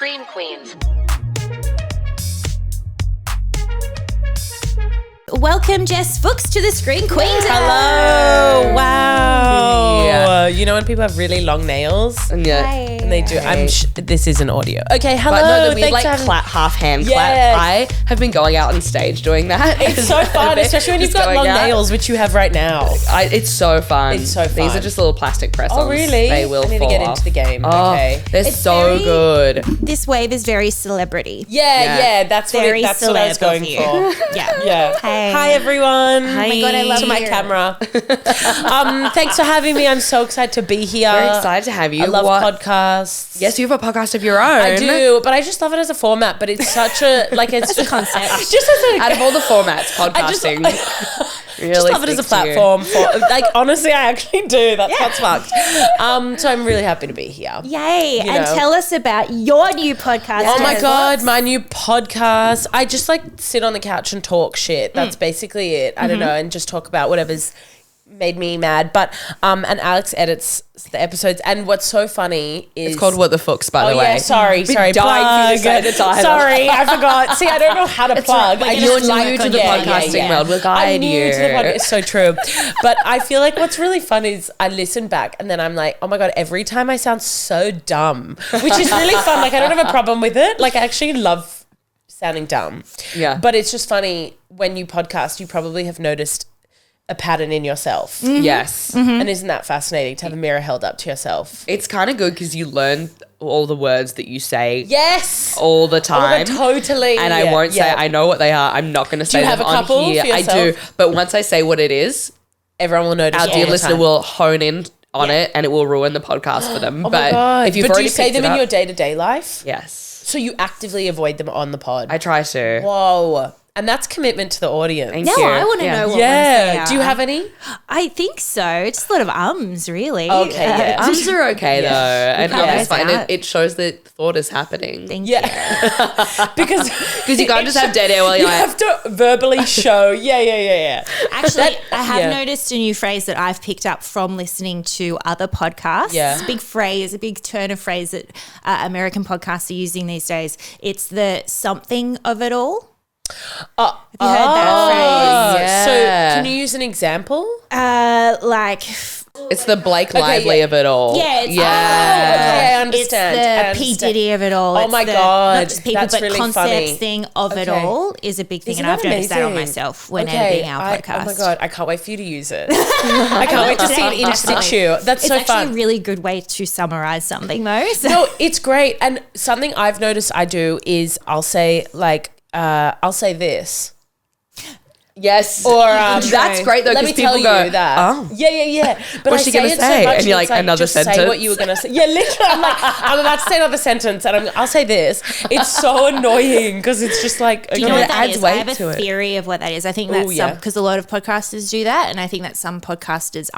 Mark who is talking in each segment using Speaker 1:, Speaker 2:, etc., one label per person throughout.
Speaker 1: Scream Queens.
Speaker 2: Welcome, Jess Fuchs, to the Screen Queens.
Speaker 3: Hello. Wow. Yeah. You know when people have really long nails?
Speaker 4: Yeah.
Speaker 2: Hi.
Speaker 3: And they do. This isn't audio. Okay, hello.
Speaker 4: But no, the weird
Speaker 3: thanks for having-
Speaker 4: half hand
Speaker 3: Yes.
Speaker 4: clap. I have been going out on stage doing that.
Speaker 3: It's so fun, especially when you've
Speaker 4: Just
Speaker 3: got
Speaker 4: going
Speaker 3: long
Speaker 4: out.
Speaker 3: nails, which you have right now.
Speaker 4: It's so fun.
Speaker 3: It's so
Speaker 4: These
Speaker 3: fun.
Speaker 4: are just little plastic press-ons.
Speaker 3: Oh, really?
Speaker 4: They will
Speaker 3: I need to
Speaker 4: fall
Speaker 3: get
Speaker 4: off.
Speaker 3: into the game.
Speaker 4: Oh,
Speaker 3: Okay.
Speaker 4: they're
Speaker 2: It's
Speaker 4: so
Speaker 2: very-
Speaker 4: good.
Speaker 2: This wave is very celebrity.
Speaker 3: Yeah. That's
Speaker 2: Very
Speaker 3: what I was
Speaker 2: celeb
Speaker 3: going
Speaker 2: of you.
Speaker 3: for.
Speaker 2: Yeah.
Speaker 3: Yeah.
Speaker 2: Hey.
Speaker 3: Hi, everyone.
Speaker 2: Oh my God, I love
Speaker 3: to my
Speaker 2: you.
Speaker 3: camera. Thanks for having me. I'm so excited to be here.
Speaker 4: Very excited to have you.
Speaker 3: I love
Speaker 4: What-
Speaker 3: podcasts.
Speaker 4: Yes, you have a podcast of your own.
Speaker 3: I do, but I just love it as a format. But it's such a it's
Speaker 2: a concept.
Speaker 3: Just as a
Speaker 4: Out of all the formats,
Speaker 3: I just-
Speaker 4: podcasting really
Speaker 3: just love it as a
Speaker 4: speaks to you.
Speaker 3: platform for honestly I actually do. That's fucked. So I'm really happy to be here.
Speaker 2: Yay.
Speaker 3: You
Speaker 2: And
Speaker 3: know.
Speaker 2: tell us about your new podcast.
Speaker 3: Oh my
Speaker 2: Jess.
Speaker 3: God, my new podcast. I just sit on the couch and talk shit. That's basically it. I don't know, and just talk about whatever's made me mad. But and Alex edits the episodes, and what's so funny is
Speaker 4: It's called What the Fuchs, by the
Speaker 3: Oh
Speaker 4: way.
Speaker 3: yeah, sorry.
Speaker 4: Dying for you to
Speaker 3: Plug.
Speaker 4: say the title.
Speaker 3: Sorry, I forgot. See, I don't know how to plug.
Speaker 2: We're
Speaker 3: I
Speaker 2: gonna
Speaker 4: You're
Speaker 3: just
Speaker 2: like
Speaker 4: new to
Speaker 2: on
Speaker 4: the
Speaker 2: you.
Speaker 4: podcasting world. We'll
Speaker 3: I'm
Speaker 4: guide
Speaker 3: new
Speaker 4: you.
Speaker 3: to the podcast. It's so true. But I feel like what's really fun is I listen back and then I'm like, oh my God, every time I sound so dumb, which is really fun. I don't have a problem with it. I actually love sounding dumb.
Speaker 4: Yeah.
Speaker 3: But it's just funny when you podcast, you probably have noticed a pattern in yourself.
Speaker 4: Yes.
Speaker 3: And isn't that fascinating to have a mirror held up to yourself?
Speaker 4: It's kind of good because you learn all the words that you say
Speaker 3: Yes.
Speaker 4: all the
Speaker 3: Oh my
Speaker 4: time.
Speaker 3: God, totally.
Speaker 4: And I won't say I know what they are. I'm not going to say
Speaker 3: you have
Speaker 4: them
Speaker 3: a couple
Speaker 4: on here.
Speaker 3: for
Speaker 4: I do,
Speaker 3: yourself?
Speaker 4: but once I say what it is,
Speaker 3: Everyone will notice.
Speaker 4: our
Speaker 3: all
Speaker 4: dear
Speaker 3: the
Speaker 4: listener
Speaker 3: time.
Speaker 4: will hone in on it, and it will ruin the podcast for them.
Speaker 3: Oh
Speaker 4: but
Speaker 3: my God.
Speaker 4: if you've
Speaker 3: but do
Speaker 4: already
Speaker 3: you say
Speaker 4: picked
Speaker 3: them
Speaker 4: it
Speaker 3: in
Speaker 4: up-
Speaker 3: your day-to-day life?
Speaker 4: yes,
Speaker 3: So you actively avoid them on the pod?
Speaker 4: I try to.
Speaker 3: Whoa. And that's commitment to the audience.
Speaker 4: Thank
Speaker 2: No,
Speaker 4: you.
Speaker 2: I want to know what
Speaker 3: Yeah.
Speaker 2: ones
Speaker 3: Do you
Speaker 2: they are.
Speaker 3: have any?
Speaker 2: I think so. Just a lot of ums, really.
Speaker 3: Okay, yeah.
Speaker 4: Ums are okay though, and
Speaker 2: cut
Speaker 4: ums
Speaker 2: those
Speaker 4: is fine.
Speaker 2: out.
Speaker 4: It shows that thought is happening.
Speaker 2: Thank you.
Speaker 3: Yeah. Because
Speaker 4: You can't just have dead air while
Speaker 3: you
Speaker 4: you're like,
Speaker 3: have to verbally show. Yeah.
Speaker 2: Actually, I have
Speaker 3: yeah.
Speaker 2: noticed a new phrase that I've picked up from listening to other podcasts.
Speaker 3: Yeah.
Speaker 2: It's a big phrase, a big turn of phrase that American podcasts are using these days. It's the something of it all. Have you heard that
Speaker 4: yeah.
Speaker 3: So can you use an example?
Speaker 2: phrase? Like,
Speaker 4: it's the Blake Lively
Speaker 3: yeah.
Speaker 4: of it all.
Speaker 2: yeah, it's,
Speaker 3: Okay, I understand. I
Speaker 2: it's the P.
Speaker 3: understand.
Speaker 2: Diddy of it all.
Speaker 3: Oh
Speaker 2: It's
Speaker 3: my
Speaker 2: the,
Speaker 3: God,
Speaker 2: Not just people,
Speaker 3: that's
Speaker 2: but
Speaker 3: really
Speaker 2: concepts
Speaker 3: funny.
Speaker 2: thing of it
Speaker 3: Okay.
Speaker 2: all is a big thing.
Speaker 3: Isn't
Speaker 2: And I've
Speaker 3: that
Speaker 2: noticed that on
Speaker 3: amazing?
Speaker 2: myself when
Speaker 3: Okay,
Speaker 2: editing our podcast.
Speaker 3: Oh my God, I can't wait for you to use it. I can't wait to see it in situ. That's
Speaker 2: It's
Speaker 3: so
Speaker 2: actually
Speaker 3: fun.
Speaker 2: a really good way to summarize something though. So
Speaker 3: No, it's great. And something I've noticed I do is I'll say I'll say this.
Speaker 4: Yes.
Speaker 3: Or
Speaker 4: that's great though
Speaker 3: let
Speaker 4: because
Speaker 3: me tell
Speaker 4: people go,
Speaker 3: you that.
Speaker 4: oh.
Speaker 3: Yeah. But
Speaker 4: What's
Speaker 3: I
Speaker 4: she
Speaker 3: say
Speaker 4: gonna
Speaker 3: it
Speaker 4: say?
Speaker 3: so much
Speaker 4: And you're
Speaker 3: it's
Speaker 4: like, another
Speaker 3: just say
Speaker 4: sentence?
Speaker 3: what you were gonna say. Yeah, literally. I'm about to say another sentence, and I'll say this. It's so annoying because it's just like
Speaker 2: do you know
Speaker 4: it
Speaker 2: what that
Speaker 4: adds
Speaker 2: is? I
Speaker 4: weight
Speaker 2: have
Speaker 4: to
Speaker 2: a
Speaker 4: it.
Speaker 2: theory of what that is. I think
Speaker 3: Ooh,
Speaker 2: that's
Speaker 3: yeah.
Speaker 2: because a lot of podcasters do that, and I think that some podcasters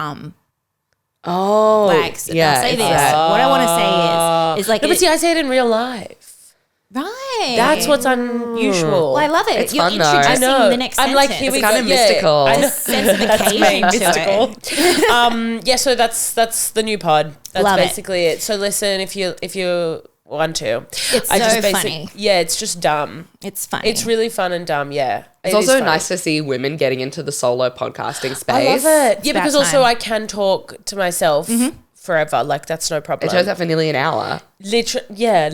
Speaker 4: Oh,
Speaker 2: like I'll say this. What I want to say is like
Speaker 3: No, but see, I say it in real life.
Speaker 2: right.
Speaker 3: That's what's unusual.
Speaker 2: well, I love it.
Speaker 4: It's
Speaker 2: You're
Speaker 4: fun, though.
Speaker 2: introducing
Speaker 3: I know.
Speaker 2: the next
Speaker 3: I'm
Speaker 2: sentence.
Speaker 3: like, here we
Speaker 4: It's
Speaker 3: go.
Speaker 4: kind of
Speaker 3: Yeah,
Speaker 4: mystical.
Speaker 3: I know.
Speaker 2: sense of
Speaker 3: That's
Speaker 2: occasion
Speaker 3: me,
Speaker 2: to
Speaker 3: mystical.
Speaker 2: it.
Speaker 3: Yeah, so that's the new pod. That's
Speaker 2: Love it.
Speaker 3: basically it. So listen if you want to.
Speaker 2: It's so funny.
Speaker 3: Yeah, it's just dumb.
Speaker 2: It's funny.
Speaker 3: It's really fun and dumb. Yeah,
Speaker 4: It's also nice to see women getting into the solo podcasting space.
Speaker 3: I love it. Yeah,
Speaker 2: about
Speaker 3: because also
Speaker 2: time.
Speaker 3: I can talk to myself forever. Like that's no problem.
Speaker 4: It shows up for nearly an hour.
Speaker 3: Literally.
Speaker 4: Yeah.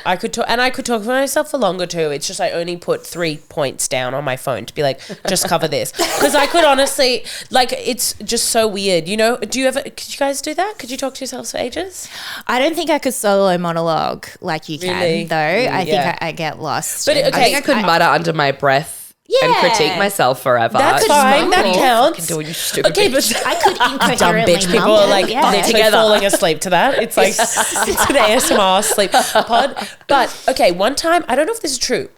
Speaker 3: I could talk, and I could talk for myself for longer too. It's just I only put 3 points down on my phone to be like, just cover this, because I could honestly, it's just so weird. You know? Could you guys do that? Could you talk to yourselves for ages?
Speaker 2: I don't think I could solo monologue like you
Speaker 3: Really?
Speaker 2: can, though. I
Speaker 3: Yeah.
Speaker 2: think I get lost.
Speaker 3: But
Speaker 2: in-
Speaker 3: okay,
Speaker 4: I think I could mutter under my breath and
Speaker 2: Yeah.
Speaker 4: critique myself forever.
Speaker 3: That's
Speaker 4: Just
Speaker 3: fine. That
Speaker 4: mumble.
Speaker 3: counts.
Speaker 4: Fucking do it, you stupid
Speaker 3: Okay,
Speaker 4: bitch.
Speaker 3: but
Speaker 2: I could
Speaker 3: dumb
Speaker 2: incoherently
Speaker 3: bitch people
Speaker 2: mumble.
Speaker 3: are like
Speaker 2: yeah.
Speaker 3: literally
Speaker 4: Together.
Speaker 3: falling asleep to that. It's like it's an ASMR sleep pod. But okay, one time, I don't know if this is true.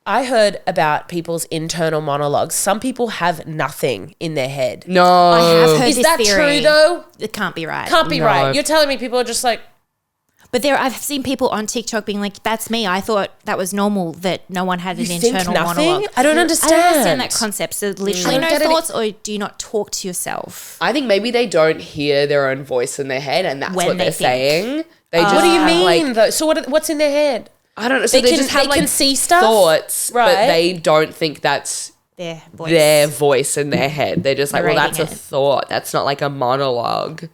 Speaker 3: I heard about people's internal monologues. Some people have nothing in their head.
Speaker 4: No.
Speaker 2: I have heard
Speaker 3: Is
Speaker 2: this
Speaker 3: that
Speaker 2: theory.
Speaker 3: true though?
Speaker 2: It can't be right.
Speaker 3: Can't be
Speaker 4: No.
Speaker 3: right. You're telling me people are just like,
Speaker 2: But I've seen people on TikTok being like, "That's me. I thought that was normal that no one had an
Speaker 3: think
Speaker 2: internal
Speaker 3: nothing?
Speaker 2: monologue."
Speaker 3: I don't
Speaker 2: I
Speaker 3: understand.
Speaker 2: don't understand that concept. So literally
Speaker 3: I
Speaker 2: no
Speaker 3: don't get it.
Speaker 2: thoughts, or do you not talk to yourself?
Speaker 4: I think maybe they don't hear their own voice in their head and that's
Speaker 2: When
Speaker 4: what
Speaker 2: they
Speaker 4: they're
Speaker 2: think.
Speaker 4: saying. They just
Speaker 3: What do you
Speaker 4: have,
Speaker 3: mean
Speaker 4: like,
Speaker 3: though? So what's in their head?
Speaker 4: I don't know. So they just have
Speaker 3: can see stuff,
Speaker 4: thoughts,
Speaker 3: right?
Speaker 4: but they don't think that's
Speaker 2: their
Speaker 4: voice in their head. They're just like, well, that's a thought. That's not like a monologue.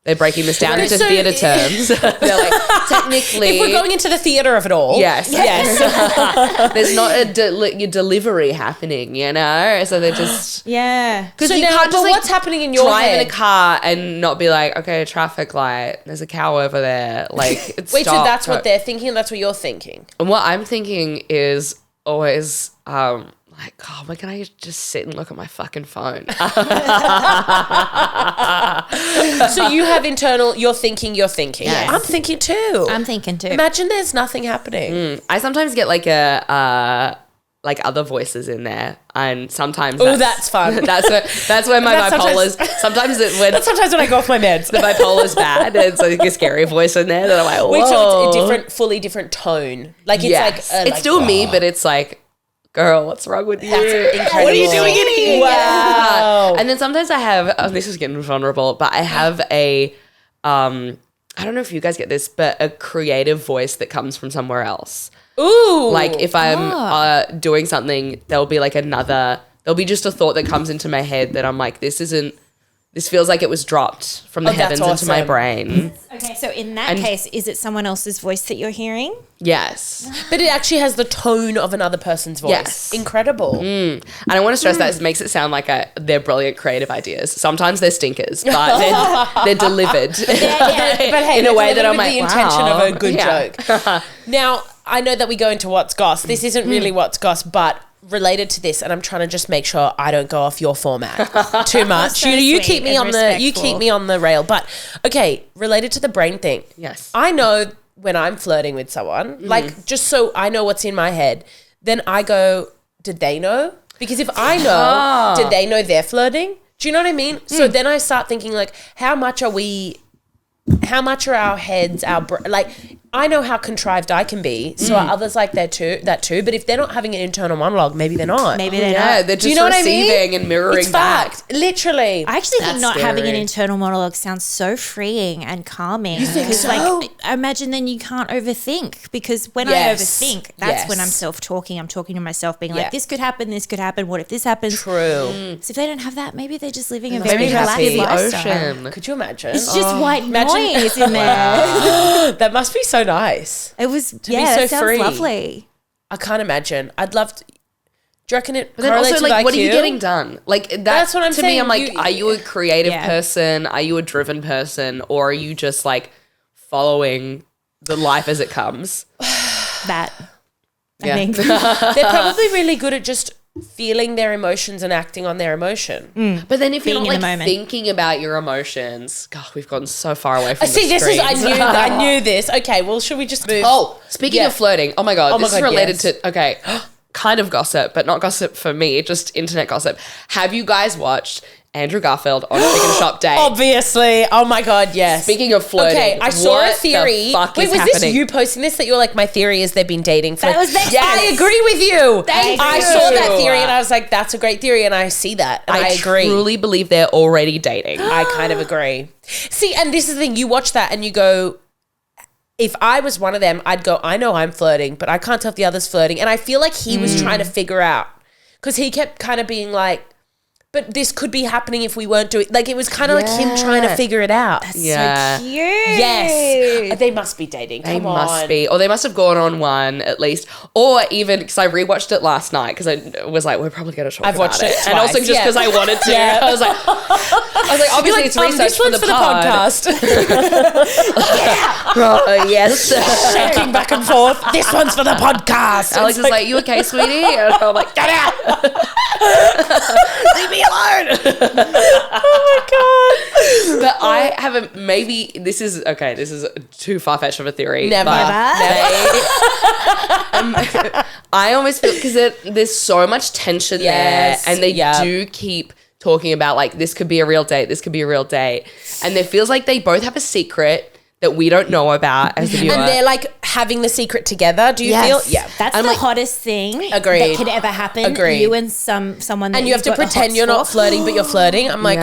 Speaker 4: They're breaking this down into theatre terms. They're like, technically...
Speaker 3: If we're going into the theatre of it all.
Speaker 4: Yes. There's not your delivery happening, you know? So they're just...
Speaker 2: Yeah.
Speaker 3: So you can't just, what's happening in your head?
Speaker 4: Drive in a car and not be like, okay, traffic light, there's a cow over there. Like, it's
Speaker 3: Wait, so that's what they're thinking and that's what you're thinking?
Speaker 4: And what I'm thinking is always... like, oh, why can't I just sit and look at my fucking phone?
Speaker 3: So you have internal, you're thinking.
Speaker 2: Yes.
Speaker 3: I'm thinking too. Imagine there's nothing happening.
Speaker 4: I sometimes get like like other voices in there, and sometimes
Speaker 3: that's fun.
Speaker 4: That's where my bipolar's. Sometimes
Speaker 3: when I go off my meds,
Speaker 4: the bipolar's bad. And it's like a scary voice in there that I'm like, whoa.
Speaker 3: Wait, so it's a fully different tone. Like it's
Speaker 4: it's still me, but it's like, girl, what's wrong with you?
Speaker 3: That's incredible.
Speaker 4: What are you doing in here?
Speaker 3: Wow.
Speaker 4: And then sometimes I have, this is getting vulnerable, but I have a, I don't know if you guys get this, but a creative voice that comes from somewhere else.
Speaker 3: Ooh.
Speaker 4: Like if I'm doing something, there'll be just a thought that comes into my head that I'm like, this feels like it was dropped from the heavens into my brain.
Speaker 2: Okay, so in that case, is it someone else's voice that you're hearing?
Speaker 4: Yes.
Speaker 3: But it actually has the tone of another person's voice.
Speaker 4: Yes.
Speaker 3: Incredible.
Speaker 4: And I don't want to stress that. It makes it sound like they're brilliant creative ideas. Sometimes they're stinkers, but they're delivered.
Speaker 3: But hey,
Speaker 4: in a way that I'm like,
Speaker 3: the intention
Speaker 4: wow.
Speaker 3: of a good joke. Now, I know that we go into What's Goss. This isn't really What's Goss, but related to this, and I'm trying to just make sure I don't go off your format too much.
Speaker 2: So
Speaker 3: you keep me on the rail. But okay, related to the brain thing.
Speaker 4: Yes.
Speaker 3: I know when I'm flirting with someone, like just so I know what's in my head, then I go, did they know? Because if I know, did they know they're flirting? Do you know what I mean? So then I start thinking like, how much are our heads, like, I know how contrived I can be, so are others like that too? But if they're not having an internal monologue, maybe they're not.
Speaker 2: Maybe they're not.
Speaker 4: They're just
Speaker 3: you know
Speaker 4: receiving and mirroring
Speaker 3: it's
Speaker 4: back.
Speaker 3: fact. Literally.
Speaker 2: I actually think not having an
Speaker 4: scary.
Speaker 2: internal monologue sounds so freeing and calming.
Speaker 3: You think so?
Speaker 2: Like, imagine then you can't overthink, because when I
Speaker 3: Yes.
Speaker 2: overthink, that's when I'm
Speaker 3: Yes.
Speaker 2: self-talking. I'm talking to myself, being
Speaker 3: Yeah.
Speaker 2: like, this could happen, what if this happens?
Speaker 3: True.
Speaker 2: So if they don't have that, maybe they're just living a
Speaker 4: Must
Speaker 2: very
Speaker 4: be
Speaker 2: relaxed
Speaker 4: happy
Speaker 2: lifestyle.
Speaker 4: ocean.
Speaker 3: Could you imagine?
Speaker 2: It's just white
Speaker 3: Imagine-
Speaker 2: noise in there.
Speaker 3: That must be so nice.
Speaker 2: It was,
Speaker 3: be
Speaker 2: yeah,
Speaker 3: so
Speaker 2: that sounds
Speaker 3: free.
Speaker 2: lovely.
Speaker 3: I can't imagine. I'd love to. Do you reckon it
Speaker 4: But then
Speaker 3: correlates
Speaker 4: also,
Speaker 3: with
Speaker 4: like, what are you
Speaker 3: IQ?
Speaker 4: getting done? Like,
Speaker 3: That's what I'm
Speaker 4: to
Speaker 3: saying.
Speaker 4: me, I'm like, are you a creative
Speaker 2: Yeah.
Speaker 4: person? Are you a driven person? Or are you just, like, following the life as it comes?
Speaker 2: That,
Speaker 4: Yeah.
Speaker 2: I think.
Speaker 3: They're probably really good at just feeling their emotions and acting on their emotion.
Speaker 4: But then if you're
Speaker 2: Being
Speaker 4: not,
Speaker 2: in the
Speaker 4: like,
Speaker 2: moment.
Speaker 4: thinking about your emotions, God, we've gotten so far away from
Speaker 3: See,
Speaker 4: the
Speaker 3: this is I
Speaker 4: screens.
Speaker 3: knew this. Okay, well, should we just move?
Speaker 4: Oh, speaking of flirting, oh my God, this is related
Speaker 3: yes.
Speaker 4: to, okay, kind of gossip, but not gossip for me, just internet gossip. Have you guys watched Andrew Garfield on Chicken Shop Day?
Speaker 3: Obviously. Oh my God, yes.
Speaker 4: Speaking of flirting,
Speaker 3: okay, I saw
Speaker 4: what
Speaker 3: a theory.
Speaker 4: the fuck
Speaker 3: Wait,
Speaker 4: is
Speaker 3: was
Speaker 4: happening?
Speaker 3: this you posting this that you're like, my theory is they've been dating for
Speaker 2: That was Bex.
Speaker 3: Yes. I agree with you.
Speaker 4: Thank
Speaker 3: I
Speaker 4: you.
Speaker 3: saw that theory and I was like, that's a great theory, and I see that. And I agree.
Speaker 4: truly believe they're already dating.
Speaker 3: I kind of agree. See, and this is the thing, you watch that and you go, if I was one of them, I'd go, I know I'm flirting, but I can't tell if the other's flirting. And I feel like he was trying to figure out, because he kept kind of being like, but this could be happening if we weren't doing, like, it was kind of like him trying to figure it out.
Speaker 4: Yeah.
Speaker 2: So cute.
Speaker 3: Yes. They must be dating.
Speaker 4: They
Speaker 3: Come on.
Speaker 4: must be. Or they must have gone on one at least. Or even, because I rewatched it last night because I was like, we're probably going to talk
Speaker 3: I've
Speaker 4: about
Speaker 3: watched it
Speaker 4: And also
Speaker 3: twice,
Speaker 4: just because I wanted to.
Speaker 3: Yeah.
Speaker 4: I was like, obviously it's research
Speaker 3: this
Speaker 4: for
Speaker 3: one's
Speaker 4: the
Speaker 3: for the
Speaker 4: pod.
Speaker 3: podcast.
Speaker 4: Oh, yes.
Speaker 3: Shaking back and forth. This one's for the podcast.
Speaker 4: Alex
Speaker 3: It's
Speaker 4: is like, you okay, sweetie? And I'm like, get out. Leave me alone.
Speaker 3: oh my God.
Speaker 4: But I haven't, maybe this is too far-fetched of a theory.
Speaker 3: Never.
Speaker 4: but
Speaker 3: Never.
Speaker 4: I almost feel, because there's so much tension
Speaker 3: Yes,
Speaker 4: there, and they
Speaker 3: yeah.
Speaker 4: do keep talking about, like, this could be a real date, this could be a real date. And it feels like they both have a secret that we don't know about as the viewer.
Speaker 3: And they're like having the secret together. Do you feel? Yeah.
Speaker 2: That's the hottest thing
Speaker 3: Agreed.
Speaker 2: that could ever happen.
Speaker 3: Agreed.
Speaker 2: You and someone that
Speaker 3: And you have to pretend you're not flirting, but you're flirting. I'm like,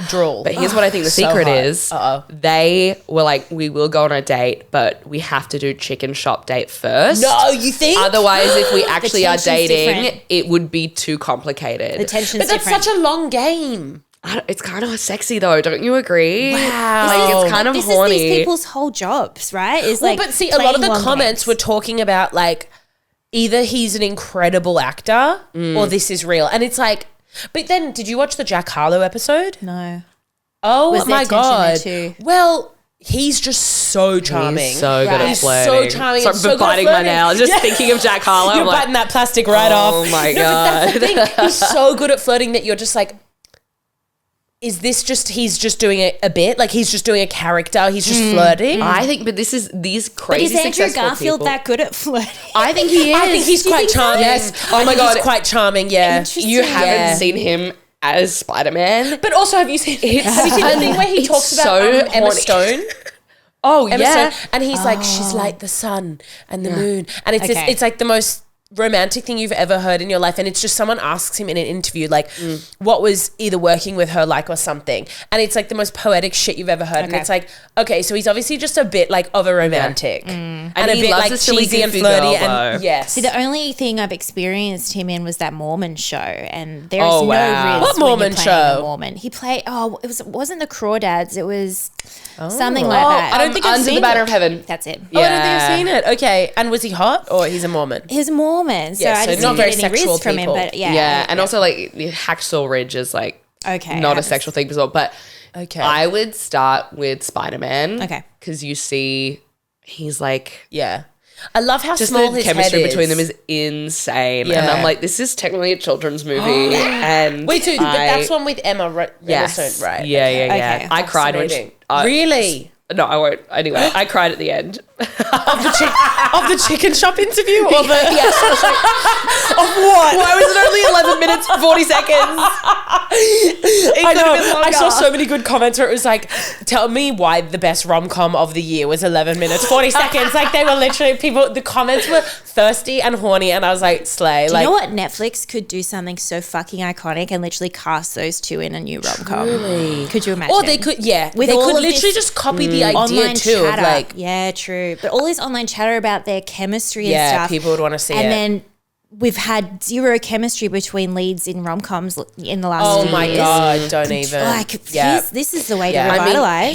Speaker 3: drool.
Speaker 4: But here's what I think the secret is. They were like, we will go on a date, but we have to do chicken shop date first.
Speaker 3: No, you think?
Speaker 4: Otherwise, if we actually are
Speaker 2: tension's
Speaker 4: dating,
Speaker 2: different.
Speaker 4: it would be too complicated.
Speaker 2: The tension's
Speaker 3: But that's
Speaker 2: different.
Speaker 3: such a long game.
Speaker 4: It's kind of sexy though, don't you agree?
Speaker 3: Wow.
Speaker 4: Like, it's kind of
Speaker 2: this
Speaker 4: horny.
Speaker 2: is these people's whole jobs, right? Is
Speaker 3: Well,
Speaker 2: like
Speaker 3: but see, a lot of the
Speaker 2: playing long
Speaker 3: comments
Speaker 2: games.
Speaker 3: were talking about like either he's an incredible actor or this is real. And it's like, but then did you watch the Jack Harlow episode?
Speaker 2: No.
Speaker 3: Oh
Speaker 2: Was there
Speaker 3: my
Speaker 2: tension there
Speaker 3: God.
Speaker 2: too?
Speaker 3: Well, he's just so charming.
Speaker 4: He's so good at
Speaker 3: He's
Speaker 4: flirting.
Speaker 3: so charming.
Speaker 4: Sorry,
Speaker 3: and so good at
Speaker 4: biting my
Speaker 3: flirting.
Speaker 4: nails. Just thinking of Jack Harlow.
Speaker 3: You're
Speaker 4: I'm like,
Speaker 3: biting that plastic right off.
Speaker 4: oh my
Speaker 3: No, but that's the
Speaker 4: God.
Speaker 3: thing. He's so good at flirting that you're just like, is this just, he's just doing a bit? Like he's just doing a character. He's just flirting.
Speaker 4: I think, but this is these crazy
Speaker 2: But is Andrew
Speaker 4: successful
Speaker 2: Garfield
Speaker 4: people.
Speaker 2: that good at flirting?
Speaker 4: I think he is.
Speaker 3: I think he's
Speaker 2: Do you
Speaker 3: quite
Speaker 2: think so?
Speaker 3: charming.
Speaker 4: Yes.
Speaker 3: Oh my God.
Speaker 4: He's
Speaker 3: quite charming. Yeah.
Speaker 2: Interesting.
Speaker 4: You haven't
Speaker 3: Yeah.
Speaker 4: seen him as Spider-Man.
Speaker 3: But also, have you seen the thing where he
Speaker 4: It's
Speaker 3: talks about
Speaker 4: so
Speaker 3: Emma
Speaker 4: horny.
Speaker 3: Stone?
Speaker 4: Oh,
Speaker 3: Emma
Speaker 4: yeah.
Speaker 3: Stone, and he's like, she's like the sun and the moon, and it's
Speaker 2: Okay.
Speaker 3: it's like the most romantic thing you've ever heard in your life. And it's just someone asks him in an interview like what was either working with her like or something, and it's like the most poetic shit you've ever heard. And it's like, okay, so he's obviously just a bit like of a romantic and a
Speaker 4: he
Speaker 3: bit
Speaker 4: loves
Speaker 3: like
Speaker 4: a silly,
Speaker 3: cheesy and
Speaker 4: goofy
Speaker 3: flirty
Speaker 4: girl,
Speaker 3: and
Speaker 4: though.
Speaker 3: yes.
Speaker 2: See, the only thing I've experienced him in was that Mormon show, and there is
Speaker 4: Oh,
Speaker 2: no
Speaker 4: wow.
Speaker 2: risk
Speaker 3: What
Speaker 2: when you're
Speaker 3: Mormon
Speaker 2: playing
Speaker 3: show?
Speaker 2: a Mormon. He played. It wasn't the Crawdads. It was something like that.
Speaker 3: I don't think I've
Speaker 4: Under
Speaker 3: seen
Speaker 4: the Banner
Speaker 3: it.
Speaker 4: of Heaven.
Speaker 2: That's it.
Speaker 3: Oh, I don't think
Speaker 4: Yeah.
Speaker 3: I've seen it. Okay, and was he hot or he's a Mormon?
Speaker 2: He was Mormon, so
Speaker 3: Yeah,
Speaker 2: I
Speaker 3: so
Speaker 2: just
Speaker 3: not
Speaker 2: didn't
Speaker 3: very
Speaker 2: get any
Speaker 3: sexual
Speaker 2: risk from him.
Speaker 3: people.
Speaker 2: But
Speaker 4: Yeah, and also like the Hacksaw Ridge is like
Speaker 2: Okay,
Speaker 4: not
Speaker 2: I
Speaker 4: a
Speaker 2: haven't
Speaker 4: sexual thing as well. But
Speaker 3: Okay.
Speaker 4: I would start with Spider-Man.
Speaker 2: Okay.
Speaker 4: Because you see he's like
Speaker 3: Yeah. I love how
Speaker 4: just
Speaker 3: small
Speaker 4: the
Speaker 3: his
Speaker 4: chemistry
Speaker 3: head
Speaker 4: between them is insane.
Speaker 3: Yeah.
Speaker 4: And I'm like, this is technically a children's movie. And
Speaker 3: Wait, but that's one with Emma
Speaker 4: yes.
Speaker 3: Stone, right?
Speaker 4: Yeah, yeah, yeah.
Speaker 2: Okay.
Speaker 4: I cried when
Speaker 3: Fascinating.
Speaker 4: she,
Speaker 3: Really?
Speaker 4: No, I won't. Anyway, I cried at the end.
Speaker 3: Of the chicken shop interview or the of what?
Speaker 4: Why was it only 11 minutes 40 seconds?
Speaker 3: I know. I saw so many good comments where it was like, tell me why the best rom-com of the year was 11 minutes 40 seconds. Like they were literally the comments were thirsty and horny, and I was like, slay.
Speaker 2: Do
Speaker 3: like,
Speaker 2: you know what? Netflix could do something so fucking iconic and literally cast those two in a new rom-com.
Speaker 3: Truly.
Speaker 2: Could you imagine?
Speaker 3: or they could, yeah,
Speaker 2: With
Speaker 3: they
Speaker 2: all
Speaker 3: could
Speaker 2: of
Speaker 3: literally
Speaker 2: this
Speaker 3: just copy the idea
Speaker 2: online
Speaker 3: too. Of
Speaker 2: chatter.
Speaker 3: like,
Speaker 2: Yeah, true. But all this online chatter about their chemistry and
Speaker 3: yeah,
Speaker 2: stuff.
Speaker 3: people would want to see
Speaker 2: and
Speaker 3: it.
Speaker 2: then we've had zero chemistry between leads in rom-coms in the last
Speaker 3: Oh
Speaker 2: few
Speaker 3: my
Speaker 2: years.
Speaker 3: God, don't even.
Speaker 2: Like,
Speaker 3: yeah.
Speaker 2: this is the way
Speaker 3: Yeah.
Speaker 2: to
Speaker 3: I
Speaker 2: revitalize.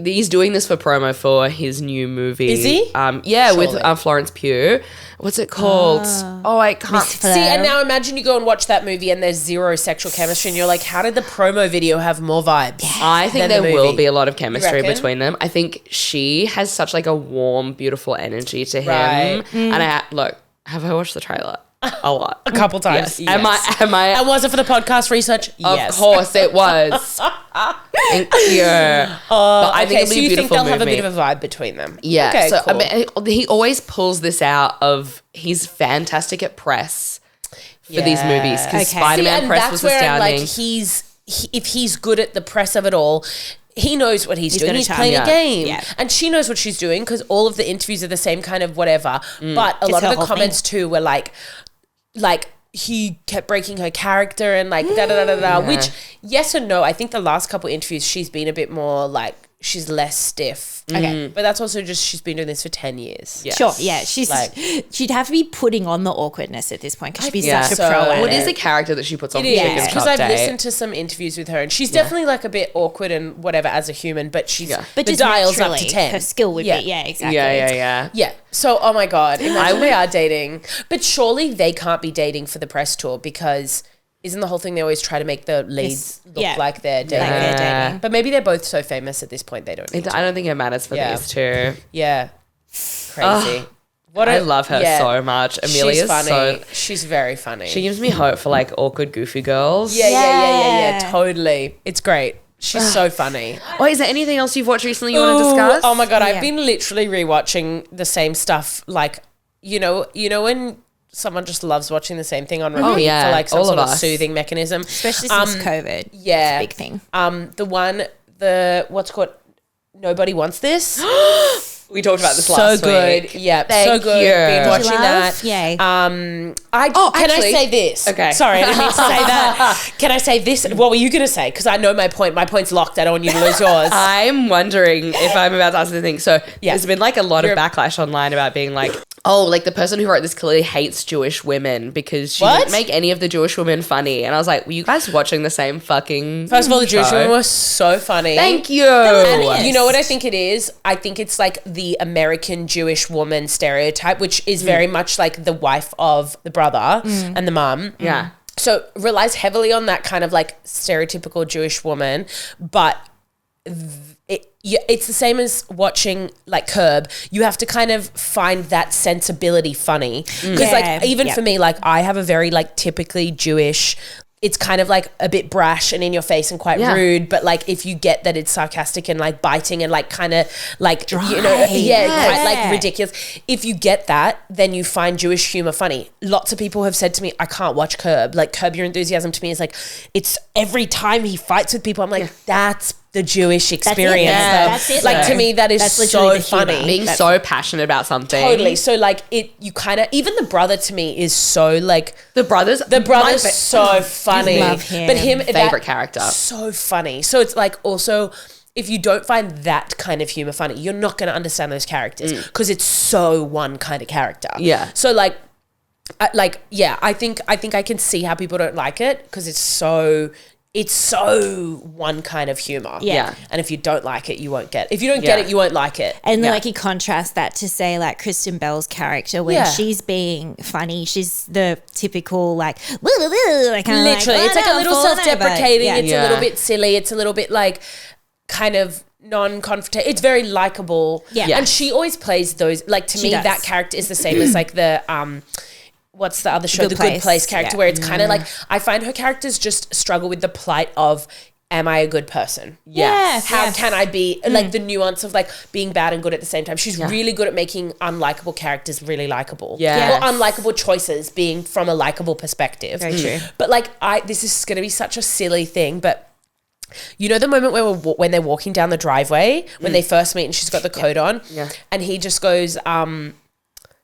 Speaker 4: He's doing this for promo for his new movie.
Speaker 3: Is he?
Speaker 4: Yeah, with
Speaker 3: Surely.
Speaker 4: Florence Pugh. What's it called? Oh, I can't.
Speaker 2: Miss
Speaker 3: See, and now imagine you go and watch that movie and there's zero sexual chemistry and you're like, how did the promo video have more vibes?
Speaker 4: I think
Speaker 3: than
Speaker 4: there
Speaker 3: the
Speaker 4: will
Speaker 3: movie?
Speaker 4: be a lot of chemistry
Speaker 3: reckon?
Speaker 4: between them. I think she has such like a warm, beautiful energy to him.
Speaker 3: Right.
Speaker 4: And look, have I watched the trailer? A lot.
Speaker 3: A couple times.
Speaker 4: Yes. Am I?
Speaker 3: And was it for the podcast research?
Speaker 4: Of
Speaker 3: Yes.
Speaker 4: course it was. Thank you. But I think
Speaker 3: Okay,
Speaker 4: it'll
Speaker 3: so
Speaker 4: be a
Speaker 3: you think
Speaker 4: beautiful
Speaker 3: they'll have a
Speaker 4: movie.
Speaker 3: bit of a vibe between them?
Speaker 4: Yeah.
Speaker 3: Okay,
Speaker 4: so
Speaker 3: cool.
Speaker 4: I mean, he always pulls this out of he's fantastic at press for these
Speaker 3: Yeah.
Speaker 4: movies because
Speaker 2: Okay.
Speaker 4: Spider-Man
Speaker 3: and
Speaker 4: press
Speaker 3: that's
Speaker 4: was
Speaker 3: where I'm
Speaker 4: astounding.
Speaker 3: like, if he's good at the press of it all, he knows what he's doing.
Speaker 2: got a
Speaker 3: He's
Speaker 2: charm.
Speaker 3: playing
Speaker 4: Yeah.
Speaker 3: a game.
Speaker 2: Yeah.
Speaker 3: And she knows what she's doing because all of the interviews are the same kind of whatever. But a
Speaker 2: It's
Speaker 3: lot
Speaker 2: her
Speaker 3: of the
Speaker 2: whole
Speaker 3: comments too were like he kept breaking her character and like da-da-da-da-da, which yes and no. I think the last couple interviews she's been a bit more like she's less stiff.
Speaker 2: Okay.
Speaker 3: But that's also just she's been doing this for 10 years.
Speaker 4: Yes.
Speaker 2: Sure, yeah. She's
Speaker 3: Like-
Speaker 2: she'd have to be putting on the awkwardness at this point because she'd be
Speaker 4: Yeah.
Speaker 2: such a
Speaker 3: So-
Speaker 2: pro at
Speaker 4: What
Speaker 2: it.
Speaker 4: is the character that she puts on
Speaker 3: It
Speaker 4: the
Speaker 3: is
Speaker 4: Chicken
Speaker 3: because
Speaker 4: Shop
Speaker 3: I've
Speaker 4: Date?
Speaker 3: listened to some interviews with her, and she's definitely like a bit awkward and whatever as a human, but she's
Speaker 2: But
Speaker 3: the
Speaker 2: just
Speaker 3: dial's up to
Speaker 2: naturally,
Speaker 3: 10.
Speaker 2: her skill would
Speaker 3: Yeah.
Speaker 2: be, yeah, exactly.
Speaker 4: Yeah.
Speaker 3: Yeah. So, oh my God, imagine they are dating, but surely they can't be dating for the press tour because isn't the whole thing they always try to make the leads look
Speaker 2: yeah.
Speaker 3: like they're dating?
Speaker 2: Like they're dating.
Speaker 3: But maybe they're both so famous at this point they don't. Need
Speaker 4: I don't think it matters for
Speaker 3: Yeah.
Speaker 4: these two.
Speaker 3: Yeah. Crazy. What
Speaker 4: I love her so much. Amelia's
Speaker 3: She's funny.
Speaker 4: so.
Speaker 3: She's very funny.
Speaker 4: She gives me hope for like awkward, goofy girls.
Speaker 3: Yeah. Totally. It's great. She's so funny.
Speaker 4: Oh, is there anything else you've watched recently you want to
Speaker 3: Ooh,
Speaker 4: discuss?
Speaker 3: Oh my God,
Speaker 2: Yeah.
Speaker 3: I've been literally rewatching the same stuff. Like, you know when someone just loves watching the same thing on repeat
Speaker 4: yeah,
Speaker 3: for like some
Speaker 4: all
Speaker 3: sort
Speaker 4: of
Speaker 3: of
Speaker 4: us.
Speaker 3: soothing mechanism.
Speaker 2: Especially since COVID.
Speaker 3: Yeah.
Speaker 2: It's a big thing.
Speaker 3: What's called Nobody Wants This.
Speaker 4: We talked about this
Speaker 3: so
Speaker 4: last
Speaker 3: good.
Speaker 4: week.
Speaker 3: Yeah,
Speaker 4: Thank
Speaker 3: so good.
Speaker 4: you.
Speaker 3: Been watching that.
Speaker 2: Yay.
Speaker 3: Can I
Speaker 4: actually-
Speaker 3: say this?
Speaker 4: Okay.
Speaker 3: Sorry, I didn't mean to say that. Can I say this? What were you going to say? Because I know my point. My point's locked. I don't want you to lose yours.
Speaker 4: I'm wondering if I'm about to ask the thing. So there's been like a lot of
Speaker 3: You're-
Speaker 4: backlash online about being like, oh, like the person who wrote this clearly hates Jewish women because she
Speaker 3: What?
Speaker 4: didn't make any of the Jewish women funny. And I was like, were you guys watching the same fucking
Speaker 3: First of all, the Jewish
Speaker 4: show?
Speaker 3: women were so funny.
Speaker 4: Thank you.
Speaker 3: You know what I think it is? I think it's like the American Jewish woman stereotype, which is very much like the wife of the brother and the mum.
Speaker 4: Yeah.
Speaker 3: So relies heavily on that kind of like stereotypical Jewish woman, but it's the same as watching like Curb. You have to kind of find that sensibility funny. Because like even for me, like I have a very like typically Jewish, it's kind of like a bit brash and in your face and quite rude, but like if you get that it's sarcastic and like biting and like kind of like
Speaker 2: Dry.
Speaker 3: you know quite like ridiculous. If you get that, then you find Jewish humor funny. Lots of people have said to me, I can't watch Curb. Like Curb Your Enthusiasm to me is like, it's every time he fights with people, I'm like, that's the Jewish experience.
Speaker 2: That's it.
Speaker 3: Like to me, that is
Speaker 2: That's
Speaker 3: so
Speaker 2: literally the humor.
Speaker 3: funny.
Speaker 4: Being so passionate about something.
Speaker 3: Totally. So like you kind of, even the brother to me is so like,
Speaker 4: The brother's
Speaker 3: so funny.
Speaker 2: Love him.
Speaker 3: But him,
Speaker 4: favorite character.
Speaker 3: so funny. So it's like also, if you don't find that kind of humor funny, you're not going to understand those characters because it's so one kind of character.
Speaker 4: Yeah.
Speaker 3: So like, I think I can see how people don't like it because it's so one kind of humor.
Speaker 2: Yeah.
Speaker 3: And if you don't like it, you won't get it. If you don't get it, you won't like it.
Speaker 2: And like you contrast that to say like Kristen Bell's character when she's being funny, she's the typical like
Speaker 3: Literally, it's like a little self-deprecating. It's a little bit silly. It's a little bit like kind of non-confrontational. It's very likable.
Speaker 2: Yeah.
Speaker 3: And she always plays those, like to me,
Speaker 2: does.
Speaker 3: that character is the same as like the, what's the other show? The Good Place character, where it's kind of like, I find her characters just struggle with the plight of, am I a good person? How can I be, like the nuance of like being bad and good at the same time. She's really good at making unlikable characters really likable.
Speaker 4: Yes.
Speaker 3: Or unlikable choices being from a likable perspective.
Speaker 2: Very true.
Speaker 3: But like, this is going to be such a silly thing, but you know the moment when they're walking down the driveway, when they first meet and she's got the coat on, and he just goes,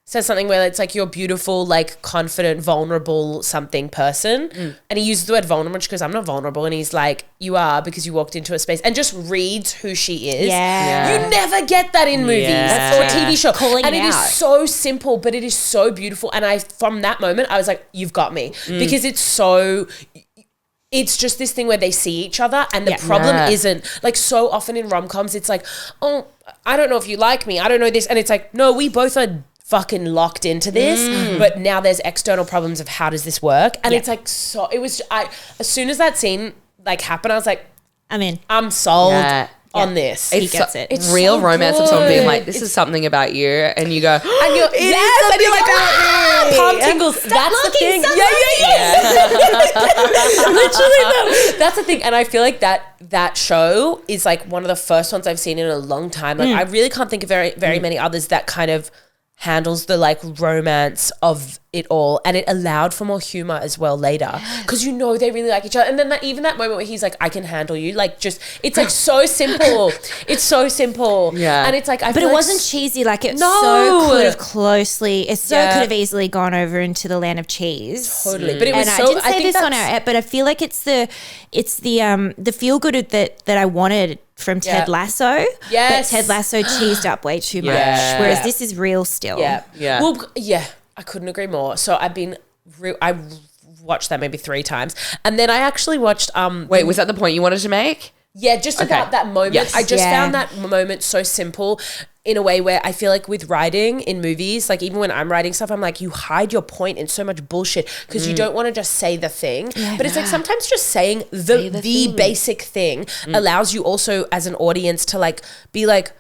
Speaker 3: says something where it's like, you're beautiful, like confident, vulnerable something person. And he uses the word vulnerable. She goes, I'm not vulnerable. And he's like, you are, because you walked into a space, and just reads who she is. You never get that in movies or TV show. And it is so simple, but it is so beautiful. And from that moment, I was like, you've got me, because it's just this thing where they see each other, and the problem isn't like, so often in rom-coms, it's like, oh, I don't know if you like me. I don't know this. And it's like, no, we both are fucking locked into this, but now there's external problems of how does this work? And it's like, so it was, as soon as that scene like happened, I was like,
Speaker 2: I'm in.
Speaker 3: I'm sold on this.
Speaker 2: He gets it.
Speaker 3: It's
Speaker 4: real
Speaker 3: so
Speaker 4: romance of someone being like,
Speaker 3: good.
Speaker 4: this is something about you, and you go,
Speaker 3: And you're, yes, and you're like, palm tingles. That's the thing. Literally, that's the thing. And I feel like that show is like one of the first ones I've seen in a long time. Like I really can't think of very many others that kind of handles the like romance of it all, and it allowed for more humor as well later, because you know they really like each other. And then even that moment where he's like, I can handle you, like, just, it's like so simple. It's so simple. And it's like,
Speaker 2: but it wasn't cheesy. Like it so could have closely, it so could have easily gone over into the land of cheese.
Speaker 3: Totally. But it was
Speaker 2: and
Speaker 3: so,
Speaker 2: I didn't say this on our app, but I feel like it's the feel good that I wanted from Ted Lasso. But Ted Lasso cheesed up way too much. Whereas this is real still.
Speaker 3: Well, I couldn't agree more. So I watched that maybe 3 times, and then I actually watched.
Speaker 4: wait, was that the point you wanted to make?
Speaker 3: Yeah, just about that moment.
Speaker 4: Yes.
Speaker 3: I just found that moment so simple in a way where I feel like with writing in movies, like even when I'm writing stuff, I'm like, you hide your point in so much bullshit because you don't want to just say the thing. But it's like sometimes just saying the basic thing allows you also as an audience to like be like,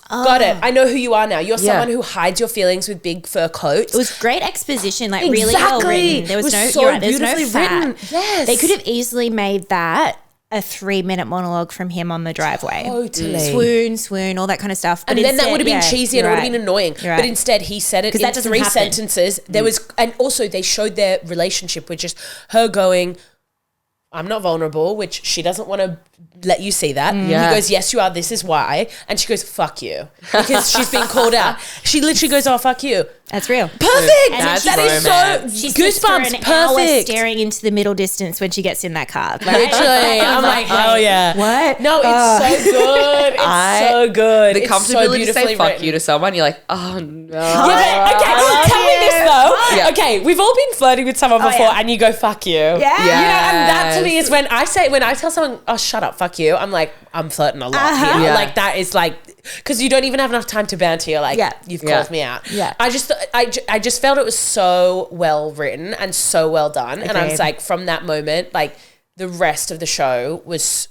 Speaker 3: got it. I know who you are now. You're someone who hides your feelings with big fur coats.
Speaker 2: It was great exposition, like really well written. There was no, you're right, there's no fat.
Speaker 3: Yes.
Speaker 2: They could have easily made that a 3-minute monologue from him on the driveway.
Speaker 3: Totally.
Speaker 2: Swoon, all that kind of stuff.
Speaker 3: But and then that would have been cheesy and it would have been annoying. But instead he said it in
Speaker 2: that
Speaker 3: 3 sentences. There was, and also they showed their relationship with just her going, I'm not vulnerable, which she doesn't want to let you see that.
Speaker 4: Yeah.
Speaker 3: He goes, yes, you are. This is why. And she goes, fuck you. Because she's been called out. She literally goes, oh, fuck you.
Speaker 2: That's real.
Speaker 3: Perfect.
Speaker 4: That's
Speaker 3: that is
Speaker 4: romance.
Speaker 3: so
Speaker 2: She sits for
Speaker 3: goosebumps.
Speaker 2: an hour
Speaker 3: Perfect.
Speaker 2: staring into the middle distance when she gets in that car. Right?
Speaker 3: Literally. I'm like, hell yeah.
Speaker 2: What?
Speaker 3: No, it's so good. It's so good.
Speaker 4: The
Speaker 3: It's so
Speaker 4: comfortability to
Speaker 3: beautifully
Speaker 4: say fuck
Speaker 3: written.
Speaker 4: you to someone, you're like, oh no.
Speaker 3: Yeah, okay, tell me this though.
Speaker 4: Yeah.
Speaker 3: Okay, we've all been flirting with someone before
Speaker 2: yeah.
Speaker 3: and you go, fuck you.
Speaker 2: Yeah.
Speaker 3: You know, and that to me is when I tell someone, oh, shut up, fuck you, I'm like, I'm flirting a lot here.
Speaker 4: Yeah.
Speaker 3: Like, that is like, because you don't even have enough time to banter. You're like, you've called me out.
Speaker 2: Yeah.
Speaker 3: I just felt it was so well written and so well done. And I was
Speaker 2: Agreed.
Speaker 3: like, from that moment, like, the rest of the show was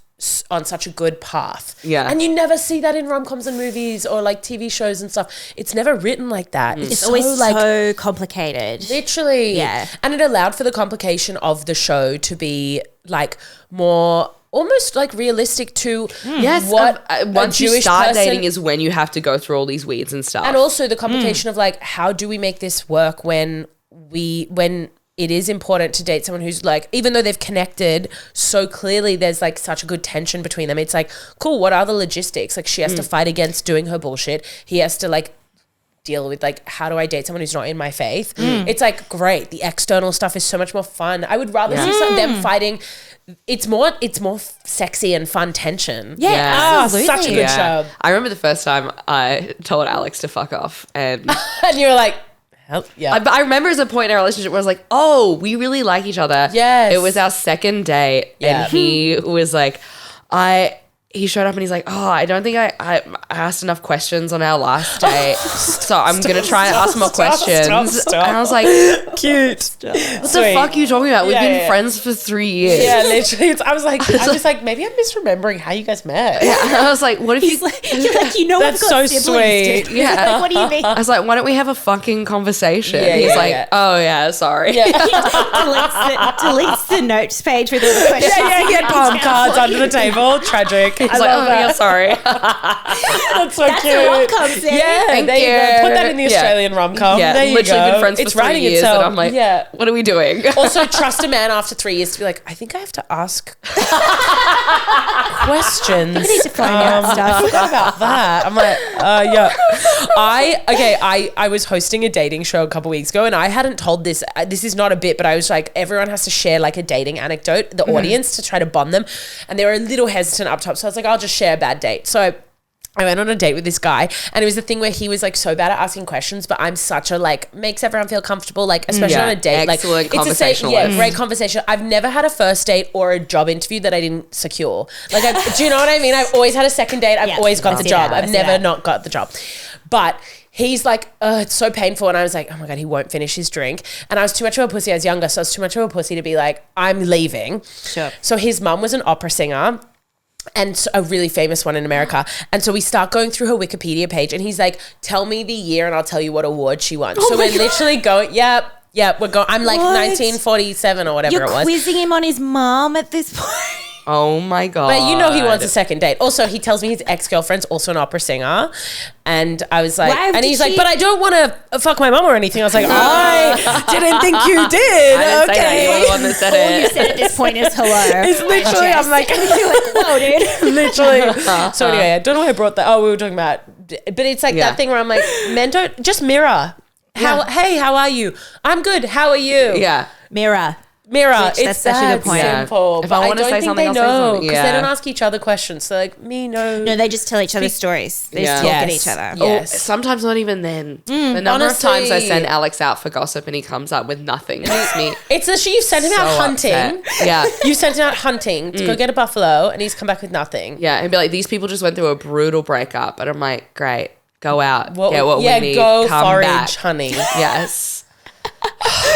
Speaker 3: on such a good path.
Speaker 4: Yeah.
Speaker 3: And you never see that in rom-coms and movies or like TV shows and stuff. It's never written like that.
Speaker 2: It's always so complicated.
Speaker 3: Literally.
Speaker 2: Yeah.
Speaker 3: And it allowed for the complication of the show to be like more almost like realistic to
Speaker 4: Yes,
Speaker 3: what
Speaker 4: once
Speaker 3: a
Speaker 4: you
Speaker 3: Jewish
Speaker 4: start
Speaker 3: person,
Speaker 4: dating is when you have to go through all these weeds and stuff.
Speaker 3: and also the complication of like, how do we make this work when it is important to date someone who's like, even though they've connected so clearly, there's like such a good tension between them. It's like, cool, what are the logistics? Like, she has to fight against doing her bullshit. He has to like deal with like, how do I date someone who's not in my faith? It's like, great. The external stuff is so much more fun. I would rather see them fighting. It's more sexy and fun tension.
Speaker 2: Yeah,
Speaker 3: Oh, such a good show.
Speaker 4: I remember the first time I told Alex to fuck off, and
Speaker 3: And you were like, hell yeah.
Speaker 4: I remember as a point in our relationship where I was like, oh, we really like each other.
Speaker 3: Yes.
Speaker 4: It was our second date,
Speaker 3: Yeah.
Speaker 4: and he was like, he showed up and he's like, oh, I don't think I asked enough questions on our last date, so I'm going to try and ask more questions.
Speaker 3: Stop.
Speaker 4: And I was like,
Speaker 3: Cute.
Speaker 4: what the fuck are you talking about? We've
Speaker 3: Yeah,
Speaker 4: been
Speaker 3: yeah.
Speaker 4: friends for 3 years.
Speaker 3: Yeah, literally. I was like, maybe I'm misremembering how you guys met.
Speaker 4: Yeah, and I was like, what if you...
Speaker 2: You're like, you know,
Speaker 3: That's
Speaker 2: I've got
Speaker 3: so
Speaker 2: siblings,
Speaker 3: sweet.
Speaker 2: dude.
Speaker 4: Yeah.
Speaker 2: Like, what do you mean?
Speaker 4: I was like, why don't we have a fucking conversation?
Speaker 3: Yeah,
Speaker 4: He's
Speaker 3: yeah,
Speaker 4: like,
Speaker 3: yeah.
Speaker 4: oh yeah, sorry.
Speaker 3: Yeah.
Speaker 2: deletes the notes page with all the questions.
Speaker 3: Yeah. Palm cards under the table. Tragic.
Speaker 4: He's
Speaker 3: I
Speaker 4: like,
Speaker 3: love
Speaker 4: oh
Speaker 3: that.
Speaker 4: yeah, sorry.
Speaker 3: That's so
Speaker 2: That's
Speaker 3: cute.
Speaker 2: a rom-com scene.
Speaker 3: Yeah,
Speaker 4: Thank
Speaker 3: there you
Speaker 4: you.
Speaker 3: go. Put that in the
Speaker 4: Yeah.
Speaker 3: Australian rom-com.
Speaker 4: Yeah,
Speaker 3: There you
Speaker 4: literally
Speaker 3: go.
Speaker 4: been friends
Speaker 3: It's
Speaker 4: for 3
Speaker 3: writing
Speaker 4: years,
Speaker 3: itself.
Speaker 4: and I'm like,
Speaker 3: yeah.
Speaker 4: what are we doing?
Speaker 3: Also, trust a man after 3 years to be like, I think I have to ask questions.
Speaker 2: I need to find out
Speaker 3: I
Speaker 2: stuff.
Speaker 3: forgot about that. I'm like, yeah. I was hosting a dating show a couple weeks ago, and I hadn't told this. This is not a bit, but I was like, everyone has to share like a dating anecdote, the audience, to try to bond them, and they were a little hesitant up top. So I was like, I'll just share a bad date. So I went on a date with this guy, and it was the thing where he was like so bad at asking questions, but I'm such a like, makes everyone feel comfortable, like especially
Speaker 4: Yeah,
Speaker 3: on a date.
Speaker 4: excellent
Speaker 3: Like, it's the same,
Speaker 4: conversationalist.
Speaker 3: great conversation. I've never had a first date or a job interview that I didn't secure. Like, do you know what I mean? I've always had a second date. I've
Speaker 2: Yeah,
Speaker 3: always got
Speaker 2: I
Speaker 3: the
Speaker 2: see
Speaker 3: job.
Speaker 2: that, I
Speaker 3: I've
Speaker 2: see
Speaker 3: never
Speaker 2: that.
Speaker 3: not got the job. But he's like, it's so painful. And I was like, oh my God, he won't finish his drink. And I was too much of a pussy. I was younger, so I was too much of a pussy to be like, I'm leaving.
Speaker 2: Sure.
Speaker 3: So his mum was an opera singer, and a really famous one in America. And so we start going through her Wikipedia page, and he's like, tell me the year and I'll tell you what award she won. So we're literally going, yep, we're going, I'm like
Speaker 2: What?
Speaker 3: 1947 or whatever
Speaker 2: You're
Speaker 3: it was.
Speaker 2: quizzing him on his mom at this point.
Speaker 4: Oh my God.
Speaker 3: But you know he wants a second date. Also, he tells me his ex-girlfriend's also an opera singer. And I was like,
Speaker 2: Why
Speaker 3: and
Speaker 2: did
Speaker 3: he's like,
Speaker 2: she-
Speaker 3: but I don't want to fuck my mum or anything. I was like, I didn't think you did.
Speaker 4: I didn't say that. You were the one that said
Speaker 2: All you
Speaker 4: it.
Speaker 2: said at this point is hello.
Speaker 3: It's literally, I'm like,
Speaker 2: You're like, whoa, dude.
Speaker 3: literally. So anyway, I don't know why I brought that. Oh, we were talking about, but it's like
Speaker 4: Yeah.
Speaker 3: that thing where I'm like, men don't, just mirror. Hey, how are you? I'm good. How are you?
Speaker 4: Yeah.
Speaker 2: Mirror.
Speaker 3: Mirror.
Speaker 2: Which,
Speaker 3: It's
Speaker 2: that's such a
Speaker 3: that
Speaker 2: good point.
Speaker 4: Yeah.
Speaker 3: simple.
Speaker 4: If
Speaker 3: But
Speaker 4: I
Speaker 3: I
Speaker 4: wanna
Speaker 3: don't
Speaker 4: say
Speaker 3: think
Speaker 4: something,
Speaker 3: they
Speaker 4: I'll say
Speaker 3: know
Speaker 4: something.
Speaker 3: because
Speaker 4: Yeah.
Speaker 3: they don't ask each other questions. So like, me no.
Speaker 2: No, they just tell each other stories. They just
Speaker 4: Yeah.
Speaker 2: talk at
Speaker 3: Yes.
Speaker 2: each other.
Speaker 3: Yeah. Yes.
Speaker 4: Or sometimes not even then. The number of
Speaker 3: honestly.
Speaker 4: times I send Alex out for gossip and he comes up with nothing makes me
Speaker 3: It's the you sent him out
Speaker 4: so
Speaker 3: hunting.
Speaker 4: upset. Yeah.
Speaker 3: You sent him out hunting to go get a buffalo, and he's come back with nothing.
Speaker 4: Yeah. And be like, these people just went through a brutal breakup. And I'm like, great, go out. Get what we need.
Speaker 3: go
Speaker 4: come
Speaker 3: forage,
Speaker 4: back.
Speaker 3: honey.
Speaker 4: Yes.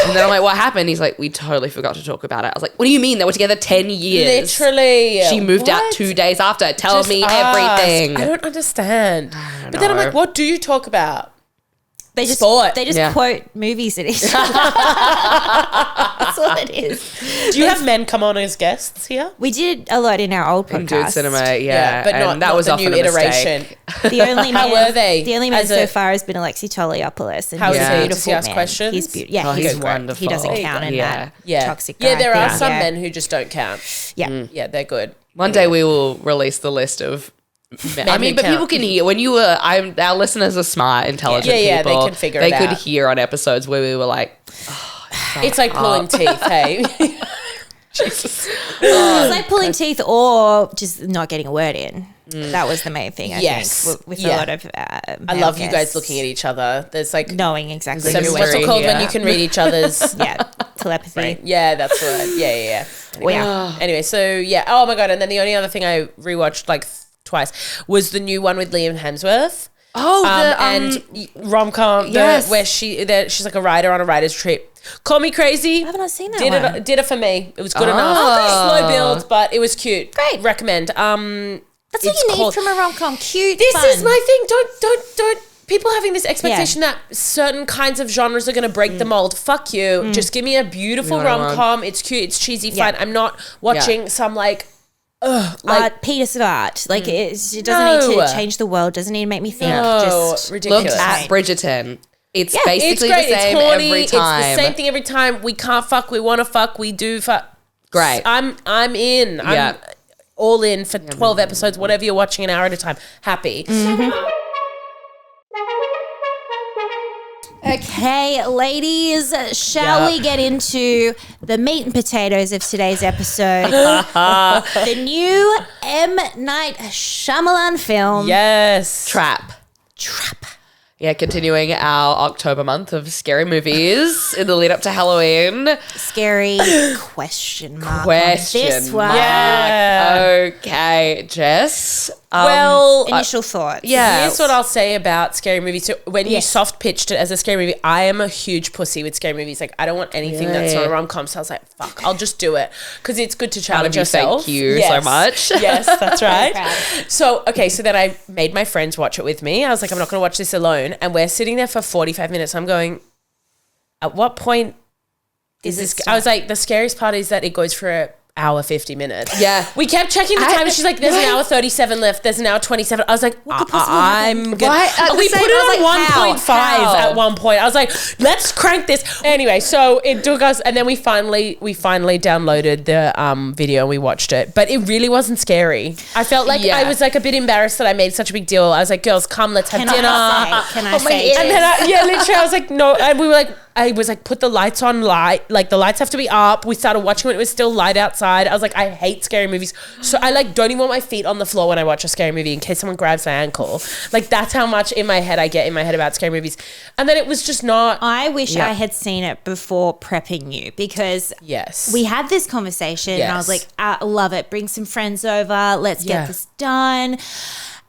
Speaker 4: And then I'm like, what happened? He's like, we totally forgot to talk about it. I was like, what do you mean? They were together 10 years.
Speaker 3: Literally.
Speaker 4: She moved out
Speaker 3: What?
Speaker 4: 2 days after. Tell
Speaker 3: Just
Speaker 4: me
Speaker 3: ask.
Speaker 4: everything.
Speaker 3: I don't understand. But then I'm
Speaker 4: know.
Speaker 3: like, what do you talk about?
Speaker 2: They just
Speaker 3: Sport.
Speaker 2: They just quote movies at each other. That's all it is.
Speaker 3: Do you have men come on as guests here?
Speaker 2: We did a lot in our old podcast.
Speaker 4: Dude Cinema, yeah.
Speaker 3: but
Speaker 4: and
Speaker 3: not
Speaker 4: was
Speaker 3: the
Speaker 4: often
Speaker 3: new
Speaker 4: a
Speaker 3: iteration.
Speaker 4: mistake.
Speaker 2: The only man,
Speaker 3: How were they?
Speaker 2: The only man
Speaker 3: As
Speaker 2: so
Speaker 3: a-
Speaker 2: far has been Alexi Toliopoulos. And
Speaker 3: How
Speaker 2: he's
Speaker 3: is
Speaker 2: a
Speaker 3: he?
Speaker 2: beautiful
Speaker 3: Does he ask
Speaker 2: man.
Speaker 3: questions?
Speaker 2: He's beautiful. Yeah,
Speaker 4: He's
Speaker 2: great.
Speaker 4: wonderful.
Speaker 2: He doesn't count in that toxic guy.
Speaker 3: Yeah, there are
Speaker 2: thing.
Speaker 3: some men who just don't count.
Speaker 2: Yeah.
Speaker 3: Yeah, they're good.
Speaker 4: One day we will release the list of. I mean, but
Speaker 3: count.
Speaker 4: people can hear when you were. our listeners are smart, intelligent
Speaker 3: Yeah,
Speaker 4: people.
Speaker 3: they can figure it
Speaker 4: They could
Speaker 3: out.
Speaker 4: hear on episodes where we were like,
Speaker 3: It's like pulling teeth, hey?
Speaker 4: Jesus.
Speaker 2: It's like pulling teeth or just not getting a word in. That was the main thing, I
Speaker 3: Yes.
Speaker 2: think, with
Speaker 3: Yeah.
Speaker 2: a lot of
Speaker 3: I love you guys looking at each other. There's like
Speaker 2: knowing exactly
Speaker 3: some,
Speaker 2: who
Speaker 3: what's it
Speaker 4: Chemistry,
Speaker 3: called when
Speaker 4: yeah.
Speaker 3: you can read each other's
Speaker 2: Yeah, telepathy.
Speaker 3: brain? Yeah, that's right. Yeah. Anyway.
Speaker 2: Yeah.
Speaker 3: Anyway, so yeah. Oh my god! And then the only other thing I rewatched like twice was the new one with Liam Hemsworth.
Speaker 4: Oh,
Speaker 3: And rom com,
Speaker 4: yes.
Speaker 3: where she's like a writer on a writer's trip. Call me crazy.
Speaker 2: I have not seen that
Speaker 3: Did
Speaker 2: one.
Speaker 3: it for me. It was good enough.
Speaker 4: Oh.
Speaker 3: Slow build, but it was cute.
Speaker 2: Great.
Speaker 3: Recommend.
Speaker 2: That's what
Speaker 3: it's
Speaker 2: you need
Speaker 3: called-
Speaker 2: from a rom-com. Cute,
Speaker 3: This
Speaker 2: fun.
Speaker 3: is my thing. Don't. People having this expectation that certain kinds of genres are going to break the mold. Fuck you. Just give me a beautiful
Speaker 4: You know what I
Speaker 3: rom com. It's cute. It's cheesy.
Speaker 2: Yeah.
Speaker 3: Fun. I'm not watching some like.
Speaker 2: Piece of art. Like it doesn't need
Speaker 3: No.
Speaker 2: to change the world. Doesn't need to make me think.
Speaker 3: No,
Speaker 2: Just
Speaker 4: Look
Speaker 3: ridiculous.
Speaker 4: at Bridgerton. It's
Speaker 3: It's
Speaker 4: basically
Speaker 3: great.
Speaker 4: the same
Speaker 3: It's horny.
Speaker 4: every time.
Speaker 3: It's the same thing every time. We can't fuck. We want to fuck. We do fuck.
Speaker 4: Great.
Speaker 3: I'm in.
Speaker 4: Yeah.
Speaker 3: I'm all in for 12 episodes, whatever you're watching, an hour at a time. Happy.
Speaker 2: Okay, ladies, shall we get into the meat and potatoes of today's episode? The new M Night Shaymalan film,
Speaker 3: Yes.
Speaker 4: Trap.
Speaker 2: Trap.
Speaker 4: Yeah, continuing our October month of scary movies in the lead up to Halloween.
Speaker 2: Scary question mark.
Speaker 4: Question
Speaker 2: On this one.
Speaker 4: mark.
Speaker 3: Yeah.
Speaker 4: Okay, Jess.
Speaker 3: Well,
Speaker 2: Initial thoughts.
Speaker 4: yeah.
Speaker 3: here's what I'll say about scary movies. So when you
Speaker 2: Yes.
Speaker 3: soft pitched it as a scary movie, I am a huge pussy with scary movies. Like I don't want anything that's not a
Speaker 4: Really?
Speaker 3: rom com. So I was like, fuck, I'll just do it because it's good to challenge
Speaker 4: you,
Speaker 3: yourself.
Speaker 4: thank you so much.
Speaker 3: Yes, that's right.
Speaker 2: proud.
Speaker 3: So then I made my friends watch it with me. I was like, I'm not going to watch this alone. And we're sitting there for 45 minutes. I'm going, at what point is this? I was like, the scariest part is that it goes for an hour 50 minutes.
Speaker 4: Yeah.
Speaker 3: We kept checking the time and she's like, there's an hour 37 left. There's an hour 27. I was like, I'm good.
Speaker 4: Why? At the
Speaker 3: We
Speaker 4: same-
Speaker 3: put
Speaker 4: I was
Speaker 3: it
Speaker 4: like,
Speaker 3: on 1.5
Speaker 4: how?
Speaker 3: at one point. I was like, let's crank this. Anyway, so it took us, and then we finally downloaded the video and we watched it. But it really wasn't scary. I felt like
Speaker 4: Yeah.
Speaker 3: I was like a bit embarrassed that I made such a big deal. I was like, girls, come, let's have
Speaker 2: Can
Speaker 3: dinner.
Speaker 2: Can I say?
Speaker 3: And then literally, I was like, no. And we were like, I was like, put the lights on, like the lights have to be up. We started watching when it was still light outside. I was like, I hate scary movies. So I like don't even want my feet on the floor when I watch a scary movie in case someone grabs my ankle. Like that's how much in my head I get in my head about scary movies. And then it was just not.
Speaker 2: I wish I had seen it before prepping you because
Speaker 3: Yes.
Speaker 2: we had this conversation and I was
Speaker 3: Yes.
Speaker 2: like, I love it. Bring some friends over. Let's
Speaker 3: Yeah.
Speaker 2: get this done.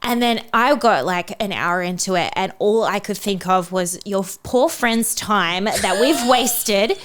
Speaker 2: And then I got like an hour into it and all I could think of was your poor friend's time that we've wasted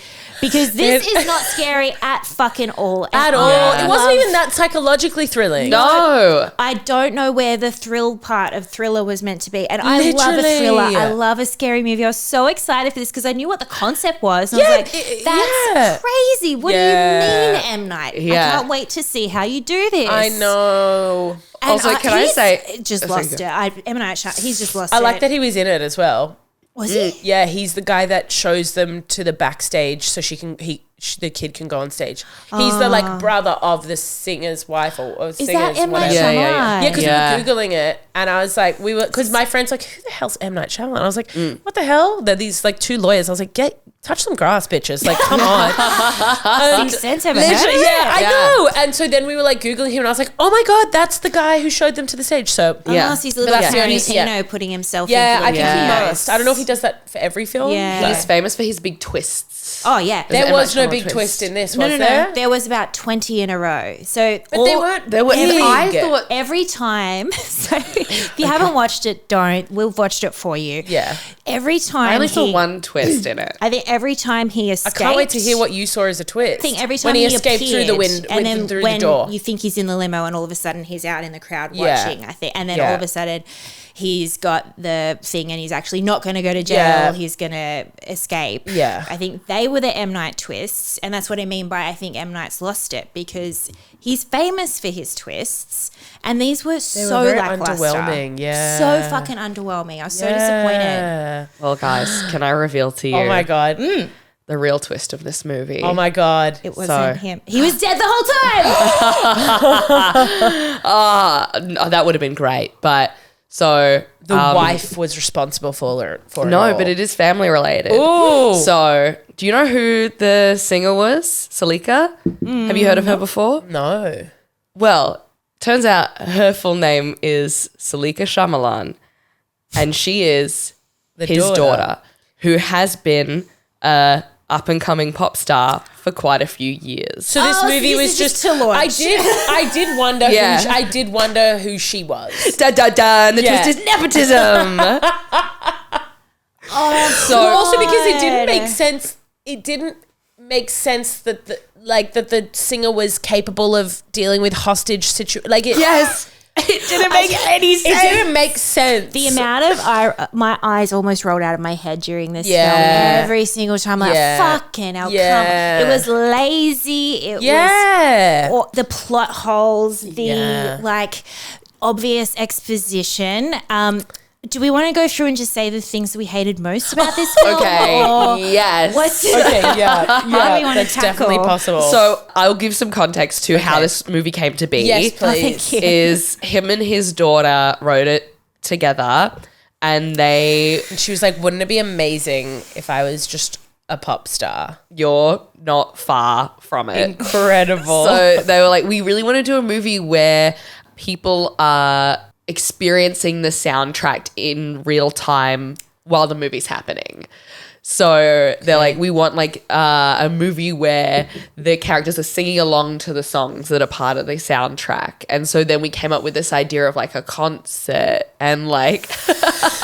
Speaker 2: because this is not scary at fucking all.
Speaker 3: at all.
Speaker 4: Yeah.
Speaker 3: It wasn't even that psychologically thrilling.
Speaker 4: No.
Speaker 2: I don't know where the thrill part of Thriller was meant to be. And I love a thriller.
Speaker 3: Literally.
Speaker 2: I love a scary movie. I was so excited for this because I knew what the concept was. And I was like, that's crazy. What do you mean, M. Night?
Speaker 4: Yeah.
Speaker 2: I can't wait to see how you do this.
Speaker 3: I know.
Speaker 2: And
Speaker 4: Also, can I
Speaker 2: he's
Speaker 4: say-
Speaker 2: just
Speaker 4: Oh, sorry,
Speaker 2: lost
Speaker 4: go.
Speaker 2: it. M. Night Shyamalan, he's just lost it.
Speaker 3: I like that he was in it as well.
Speaker 2: Was he?
Speaker 3: Yeah, he's the guy that shows them to the backstage so the kid can go on stage. He's the like brother of the singer's wife or
Speaker 2: Is
Speaker 3: singer's
Speaker 2: that M. Night
Speaker 3: whatever.
Speaker 2: Shyamalan?
Speaker 4: Yeah,
Speaker 3: Yeah, because
Speaker 4: Yeah.
Speaker 3: we were Googling it and I was like, because my friend's like, who the hell's M. Night Shyamalan? I was like, what the hell? They're these like two lawyers. I was like, touch some grass, bitches. Like, come on.
Speaker 2: Sixth Sense, ever heard
Speaker 3: Literally,
Speaker 2: of it?
Speaker 3: yeah, I know. And so then we were like Googling him and I was like, oh my God, that's the guy who showed them to the stage. So
Speaker 4: Yeah.
Speaker 2: Unless he's a little
Speaker 3: That's the only-
Speaker 2: Tarantino putting himself
Speaker 3: yeah,
Speaker 2: into
Speaker 3: I think he
Speaker 4: Yeah.
Speaker 3: must. I don't know if he does that for every film.
Speaker 2: Yeah.
Speaker 4: He's famous for his big twists.
Speaker 2: Oh, yeah.
Speaker 3: There
Speaker 4: M.
Speaker 3: was
Speaker 4: Night
Speaker 3: no
Speaker 4: Shyamalan
Speaker 3: big
Speaker 4: twist.
Speaker 3: twist in this,
Speaker 2: No,
Speaker 3: was
Speaker 2: no,
Speaker 3: there?
Speaker 2: no. There was about 20 in a row. So
Speaker 3: But they weren't.
Speaker 4: There were.
Speaker 3: big.
Speaker 4: I thought.
Speaker 2: every time. So if you haven't watched it, don't. We've watched it for you.
Speaker 3: Yeah.
Speaker 2: Every time
Speaker 4: I only saw one twist in it.
Speaker 2: I think every time he
Speaker 3: I
Speaker 2: escaped.
Speaker 3: can't wait to hear what you saw as a twist.
Speaker 2: I think every time
Speaker 3: when he escaped
Speaker 2: appeared,
Speaker 3: through the wind,
Speaker 2: and then
Speaker 3: through
Speaker 2: when
Speaker 3: the door.
Speaker 2: you think he's in the limo, and all of a sudden he's out in the crowd
Speaker 3: Yeah.
Speaker 2: watching. I think, and then
Speaker 3: Yeah.
Speaker 2: all of a sudden he's got the thing and he's actually not going to go to jail.
Speaker 3: Yeah.
Speaker 2: He's going to escape.
Speaker 3: Yeah.
Speaker 2: I think they were the M Night twists, and that's what I mean by I think M Night's lost it, because he's famous for his twists, and these were so
Speaker 3: very
Speaker 2: lackluster.
Speaker 3: underwhelming, yeah.
Speaker 2: So fucking underwhelming. I was so disappointed.
Speaker 4: Well, guys, can I reveal to you
Speaker 3: Oh my God.
Speaker 4: the real twist of this movie?
Speaker 3: Oh my God.
Speaker 2: It wasn't him. He was dead the whole time.
Speaker 4: No, that would have been great. But so
Speaker 3: The wife was responsible for it.
Speaker 4: no, but it is family related.
Speaker 3: Ooh.
Speaker 4: So do you know who the singer was? Salika? Have you heard of her before?
Speaker 3: No.
Speaker 4: Well, turns out her full name is Salika Shaymalan, and she is his daughter, who has been a up-and-coming pop star for quite a few years.
Speaker 3: So this movie was just
Speaker 2: to launch.
Speaker 3: I did wonder.
Speaker 4: Yeah.
Speaker 3: I did wonder who she was.
Speaker 4: Dun, dun, dun, the
Speaker 3: Yeah.
Speaker 4: twist is nepotism.
Speaker 3: So also because it didn't make sense. It didn't make sense that the singer was capable of dealing with hostage situation.
Speaker 4: Yes. It didn't make any sense.
Speaker 3: It didn't make sense.
Speaker 2: The amount of my eyes almost rolled out of my head during this
Speaker 3: Yeah.
Speaker 2: film. Every single time, like, fucking hell,
Speaker 3: Yeah.
Speaker 2: come. It was lazy. It was the plot holes, the like obvious exposition. Do we want to go through and just say the things that we hated most about this film?
Speaker 4: Okay.
Speaker 2: Or
Speaker 4: Yes.
Speaker 2: what's
Speaker 3: Okay, yeah,
Speaker 2: What do we wanna
Speaker 3: that's definitely
Speaker 2: tackle?
Speaker 3: possible.
Speaker 4: So I'll give some context to how this movie came to be.
Speaker 3: Yes, please.
Speaker 2: thank you.
Speaker 4: Is him and his daughter wrote it together, and
Speaker 3: she was like, "Wouldn't it be amazing if I was just a pop star?"
Speaker 4: you're not far from it.
Speaker 3: Incredible.
Speaker 4: So they were like, we really want to do a movie where people are experiencing the soundtrack in real time while the movie's happening. So they're like, we want like a movie where the characters are singing along to the songs that are part of the soundtrack. And so then we came up with this idea of like a concert and like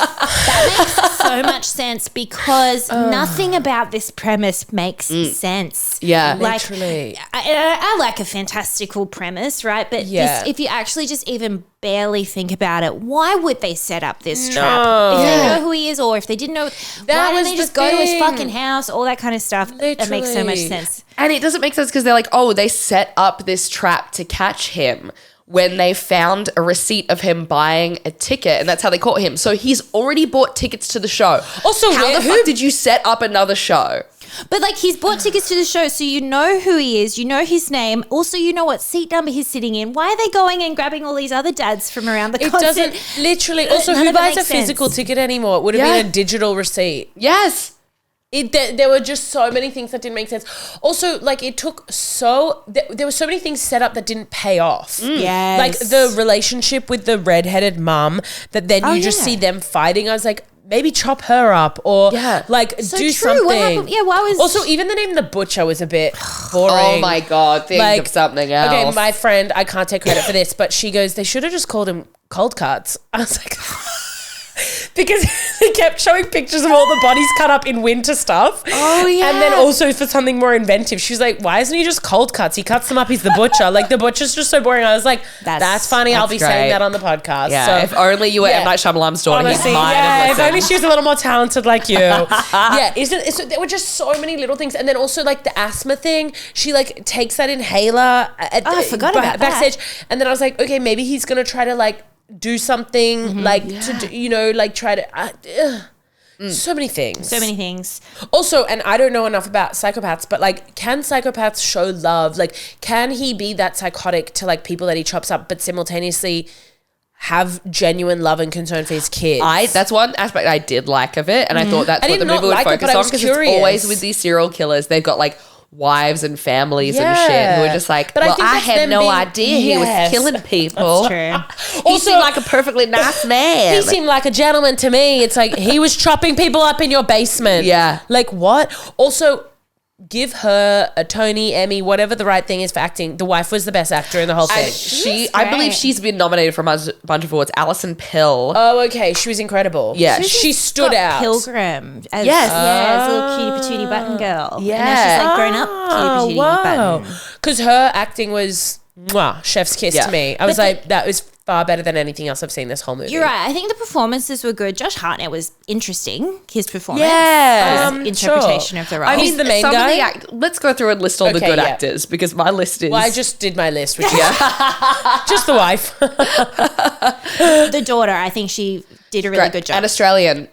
Speaker 2: That makes so much sense, because nothing about this premise makes sense.
Speaker 4: Yeah.
Speaker 2: Like,
Speaker 3: Literally.
Speaker 2: I like a fantastical premise, right? But
Speaker 3: Yeah.
Speaker 2: this, if you actually just even barely think about it, why would they set up this trap? If they know who he is, or if they didn't know, why
Speaker 3: was
Speaker 2: didn't they
Speaker 3: the
Speaker 2: just go to his
Speaker 3: thing.
Speaker 2: fucking house? All that kind of stuff. It makes so much
Speaker 3: Literally.
Speaker 2: sense.
Speaker 4: And it doesn't make sense because they're like, oh, they set up this trap to catch him when they found a receipt of him buying a ticket, and that's how they caught him. So he's already bought tickets to the show.
Speaker 3: Also,
Speaker 4: how the
Speaker 3: who-
Speaker 4: fuck did you set up another show?
Speaker 2: But like, he's bought tickets to the show, so you know who he is, you know his name, also you know what seat number he's sitting in. Why are they going and grabbing all these other dads from around the
Speaker 3: It
Speaker 2: concert?
Speaker 3: doesn't literally. Also,
Speaker 2: None
Speaker 3: who
Speaker 2: of it
Speaker 3: buys a
Speaker 2: makes sense.
Speaker 3: physical ticket anymore? It would have been a digital receipt.
Speaker 4: Yes.
Speaker 3: There were just so many things that didn't make sense. Also, like, it took there were so many things set up that didn't pay off.
Speaker 2: Yes.
Speaker 3: Like the relationship with the redheaded mum, that then you just see them fighting. I was like, maybe chop her up, or like
Speaker 2: So
Speaker 3: do
Speaker 2: true.
Speaker 3: something.
Speaker 2: What happened? Yeah, why was...
Speaker 3: Also, even the name the butcher was a bit boring.
Speaker 4: Oh my God, think of something else.
Speaker 3: Okay, my friend, I can't take credit for this, but she goes, they should have just called him Cold Cuts. I was like, because he kept showing pictures of all the bodies cut up in winter stuff.
Speaker 2: Oh, yeah.
Speaker 3: And then also for something more inventive, she was like, why isn't he just Cold Cuts? He cuts them up, he's the butcher. Like, the butcher's just so boring. I was like, that's funny. I'll be
Speaker 4: great.
Speaker 3: saying that on the podcast.
Speaker 4: Yeah,
Speaker 3: So,
Speaker 4: if only you were M. Night Shyamalan's daughter,
Speaker 3: honestly,
Speaker 4: he might
Speaker 3: yeah,
Speaker 4: have
Speaker 3: if
Speaker 4: listened.
Speaker 3: only she was a little more talented like you. There were just so many little things. And then also, like, the asthma thing, she, like, takes that inhaler
Speaker 2: I forgot about that.
Speaker 3: backstage. And then I was like, okay, maybe he's going to try to, like, do something, to do, you know, like, try to... So many things.
Speaker 2: So many things.
Speaker 3: Also, and I don't know enough about psychopaths, but like, can psychopaths show love? Like, can he be that psychotic to like people that he chops up, but simultaneously have genuine love and concern for his kids?
Speaker 4: That's one aspect I did like of it, and I thought that's
Speaker 3: I
Speaker 4: what
Speaker 3: did
Speaker 4: the movie
Speaker 3: not
Speaker 4: would
Speaker 3: like it,
Speaker 4: focus
Speaker 3: but I
Speaker 4: on,
Speaker 3: was
Speaker 4: because it's
Speaker 3: curious.
Speaker 4: always with these serial killers, they've got like wives and families and shit who are just like,
Speaker 3: But I
Speaker 4: well,
Speaker 3: think
Speaker 4: I
Speaker 3: that's
Speaker 4: had
Speaker 3: them
Speaker 4: no
Speaker 3: being-
Speaker 4: idea he
Speaker 3: Yes.
Speaker 4: was killing people.
Speaker 2: That's true.
Speaker 4: He
Speaker 3: Also-
Speaker 4: seemed like a perfectly nice man.
Speaker 3: He seemed like a gentleman to me. It's like he was chopping people up in your basement.
Speaker 4: Yeah.
Speaker 3: Like, what? Also, give her a Tony, Emmy, whatever the right thing is for acting. The wife was the best actor in the whole
Speaker 4: And
Speaker 3: thing.
Speaker 4: I believe she's been nominated for a bunch of awards. Alison Pill.
Speaker 3: Oh, okay. She was incredible.
Speaker 4: Yeah.
Speaker 3: She stood
Speaker 2: Scott
Speaker 3: out.
Speaker 2: Pilgrim. As,
Speaker 4: Yes.
Speaker 2: Yeah, as a little cutie patootie button girl.
Speaker 4: Yeah.
Speaker 2: And now she's like grown up cutie patootie button.
Speaker 3: Because her acting was chef's kiss
Speaker 4: Yeah.
Speaker 3: to me. I was
Speaker 2: But
Speaker 3: like, that was far better than anything else I've seen this whole movie.
Speaker 2: You're right. I think the performances were good. Josh Hartnett was interesting. His performance.
Speaker 3: Yeah.
Speaker 2: His interpretation of the role.
Speaker 3: He's the main guy.
Speaker 4: Let's go through and list all the
Speaker 3: Okay,
Speaker 4: good
Speaker 3: yeah.
Speaker 4: actors because my list is.
Speaker 3: Well, I just did my list, which is just the wife.
Speaker 2: The daughter, I think she did a really
Speaker 4: great.
Speaker 2: good job.
Speaker 4: And Australian.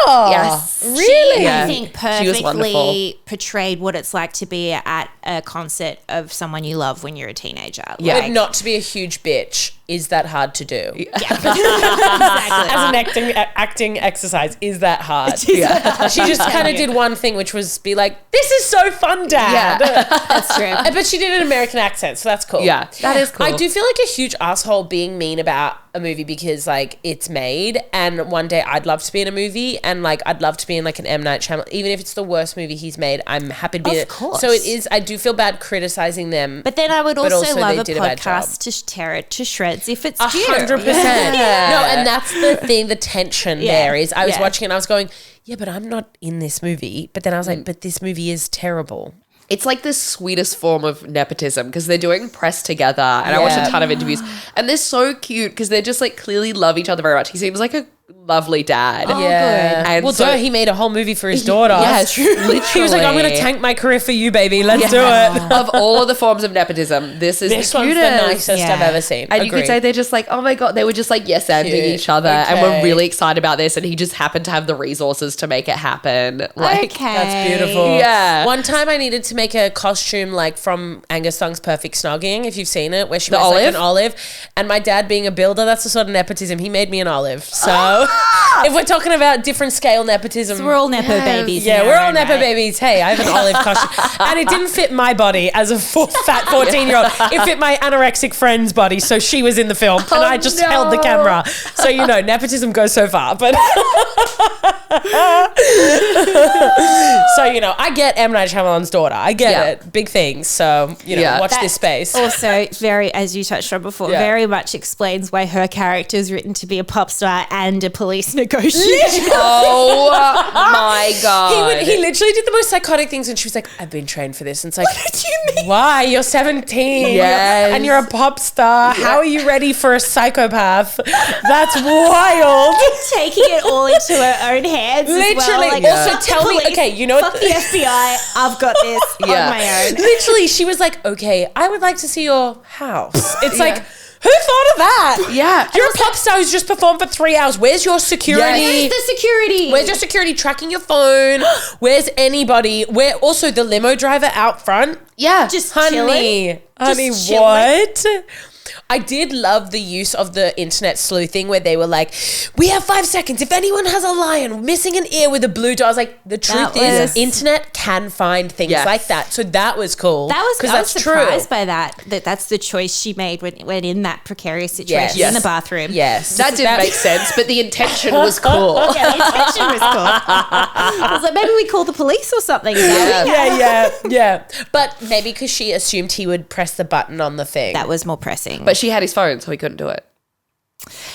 Speaker 3: Oh,
Speaker 4: Yes.
Speaker 3: really?
Speaker 2: She,
Speaker 4: Yeah.
Speaker 2: I think,
Speaker 4: She was wonderful.
Speaker 2: perfectly portrayed what it's like to be at a concert of someone you love when you're a teenager.
Speaker 4: Yeah.
Speaker 3: But not to be a huge bitch, is that hard to do?
Speaker 2: Exactly.
Speaker 3: As an acting exercise, is that hard?
Speaker 4: Yeah.
Speaker 3: She just kind of did one thing, which was be like, "This is so fun, Dad."
Speaker 4: Yeah.
Speaker 2: That's true.
Speaker 3: But she did an American accent, so that's cool.
Speaker 4: Yeah, that is cool.
Speaker 3: I do feel like a huge asshole being mean about a movie because like it's made, and one day I'd love to be in a movie, and like I'd love to be in like an M Night Shaymalan, even if it's the worst movie he's made. I'm happy to be in
Speaker 2: Of
Speaker 3: it.
Speaker 2: course.
Speaker 3: So it is. I do feel bad criticizing them,
Speaker 2: But then I would
Speaker 3: But
Speaker 2: also
Speaker 3: also
Speaker 2: love
Speaker 3: they
Speaker 2: a
Speaker 3: did a bad job.
Speaker 2: podcast to tear it to shreds if it's
Speaker 3: 100%.
Speaker 2: due.
Speaker 3: No, and that's the thing. The tension
Speaker 2: Yeah.
Speaker 3: there is. I was
Speaker 2: Yeah.
Speaker 3: watching and I was going, yeah, but I'm not in this movie. But then I was like, but this movie is terrible.
Speaker 4: It's like the sweetest form of nepotism because they're doing press together and I watched a ton of interviews and they're so cute because they're just like clearly love each other very much. He seems like a lovely dad.
Speaker 2: Oh,
Speaker 3: Yeah.
Speaker 2: good.
Speaker 4: And
Speaker 3: Well,
Speaker 4: so-
Speaker 3: he made a whole movie for his daughter.
Speaker 4: Yeah, true. Literally.
Speaker 3: He was like, I'm going to tank my career for you, baby. Let's do it.
Speaker 4: Of all of the forms of nepotism, this is
Speaker 3: This
Speaker 4: the
Speaker 3: one's the
Speaker 4: cutest.
Speaker 3: nicest
Speaker 2: Yeah.
Speaker 3: I've ever seen.
Speaker 4: And you could
Speaker 3: Agreed.
Speaker 4: say they're just like, oh my God, they were just like yes-anding
Speaker 3: Cute.
Speaker 4: each other and
Speaker 3: Okay.
Speaker 4: we're really excited about this and he just happened to have the resources to make it happen. Like,
Speaker 2: Okay.
Speaker 3: That's beautiful.
Speaker 4: Yeah.
Speaker 3: One time I needed to make a costume like from Angus Thung's Perfect Snogging, if you've seen it, where she
Speaker 4: The
Speaker 3: wears like
Speaker 4: olive?
Speaker 3: an olive. And my dad being a builder, that's the sort of nepotism. He made me an olive. So if we're talking about different scale nepotism.
Speaker 2: We're all nepo babies.
Speaker 3: Yeah,
Speaker 2: in
Speaker 3: we're
Speaker 2: our
Speaker 3: all
Speaker 2: own
Speaker 3: nepo
Speaker 2: right.
Speaker 3: babies. Hey, I have an olive costume. And it didn't fit my body as a fat 14-year-old. It fit my anorexic friend's body. So she was in the film and I just held the camera. So, you know, nepotism goes so far. But so, you know, I get M Night Shyamalan's daughter. I get
Speaker 4: Yeah.
Speaker 3: it. Big things. So, you know,
Speaker 4: Yeah.
Speaker 3: watch
Speaker 2: That
Speaker 3: this space.
Speaker 2: Also, very, as you touched on before,
Speaker 3: Yeah.
Speaker 2: very much explains why her character is written to be a pop star and a police negotiator.
Speaker 4: oh my God.
Speaker 3: He literally did the most psychotic things and she was like, I've been trained for this. And it's like, what do you mean? Why? You're 17
Speaker 4: Yes.
Speaker 3: and you're a pop star. How are you ready for a psychopath? That's wild.
Speaker 2: Taking it all into her own hands. As well.
Speaker 3: Literally.
Speaker 2: Like,
Speaker 3: Also,
Speaker 2: fuck the
Speaker 3: tell me,
Speaker 2: police,
Speaker 3: okay, you know what?
Speaker 2: Fuck the FBI. I've got this
Speaker 4: Yeah.
Speaker 2: on my own.
Speaker 3: Literally, she was like, okay, I would like to see your house. It's like, who thought of that?
Speaker 4: Yeah.
Speaker 3: You're a pop star who's just performed for 3 hours. Where's your security?
Speaker 2: Where's the security?
Speaker 3: Where's your security tracking your phone? Where's anybody? Where also the limo driver out front?
Speaker 4: Yeah.
Speaker 2: Just
Speaker 3: Honey,
Speaker 2: chilling?
Speaker 3: honey,
Speaker 2: Just chilling?
Speaker 3: what? I did love the use of the internet sleuthing where they were like, we have 5 seconds. If anyone has a lion missing an ear with a blue dot, I was like, the truth is
Speaker 2: was-
Speaker 3: internet can find things
Speaker 4: Yes.
Speaker 3: like that. So that was cool.
Speaker 2: That was,
Speaker 3: because
Speaker 2: I was
Speaker 3: that's
Speaker 2: surprised
Speaker 3: true.
Speaker 2: by that that's the choice she made when in that precarious situation
Speaker 3: Yes.
Speaker 2: in the bathroom.
Speaker 3: Yes.
Speaker 4: that didn't make sense, but the intention was cool.
Speaker 2: Yeah, the intention was cool. I was like, maybe we call the police or something.
Speaker 3: Yeah. But maybe because she assumed he would press the button on the thing.
Speaker 2: That was more pressing.
Speaker 4: But she had his phone, so he couldn't do it.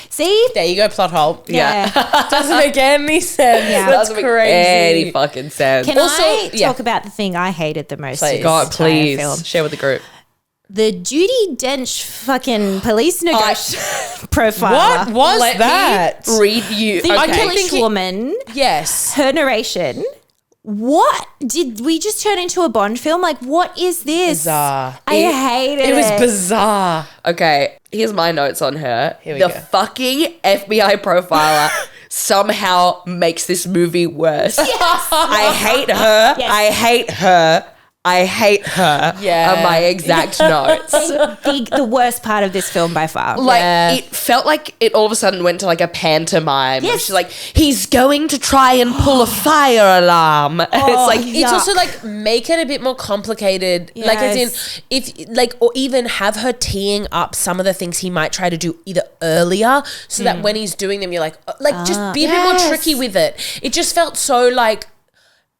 Speaker 2: See?
Speaker 3: There you go, plot hole.
Speaker 2: Yeah.
Speaker 3: Doesn't make any sense.
Speaker 2: Yeah.
Speaker 3: That's
Speaker 4: Doesn't make
Speaker 3: crazy.
Speaker 4: any fucking sense.
Speaker 2: Can
Speaker 3: Also,
Speaker 2: I
Speaker 3: yeah.
Speaker 2: talk about the thing I hated the most?
Speaker 3: Please.
Speaker 2: in
Speaker 4: God,
Speaker 2: this entire
Speaker 4: please
Speaker 2: film?
Speaker 4: share with the group.
Speaker 2: The Judi Dench fucking police profile.
Speaker 3: What was that?
Speaker 4: Read you.
Speaker 2: The
Speaker 3: Okay.
Speaker 2: English woman,
Speaker 3: Yes.
Speaker 2: her narration. What did we just turn into a Bond film? Like, what is this?
Speaker 3: Bizarre.
Speaker 2: I hated it.
Speaker 3: It was bizarre.
Speaker 4: Okay, here's my notes on her.
Speaker 3: Here we
Speaker 4: the
Speaker 3: go.
Speaker 4: fucking FBI profiler somehow makes this movie worse. I hate her.
Speaker 2: Yes.
Speaker 4: I hate her. I hate her.
Speaker 3: Yeah.
Speaker 4: Are my exact notes.
Speaker 2: the worst part of this film by far.
Speaker 4: Like
Speaker 3: Yeah.
Speaker 4: it felt like it all of a sudden went to like a pantomime.
Speaker 2: Yes.
Speaker 4: She's like, he's going to try and pull a fire alarm. And it's like
Speaker 3: It's also like make it a bit more complicated. Like as
Speaker 2: Yes.
Speaker 3: in if like or even have her teeing up some of the things he might try to do either earlier so that when he's doing them you're like just be a bit more
Speaker 2: Yes.
Speaker 3: tricky with it. It just felt so like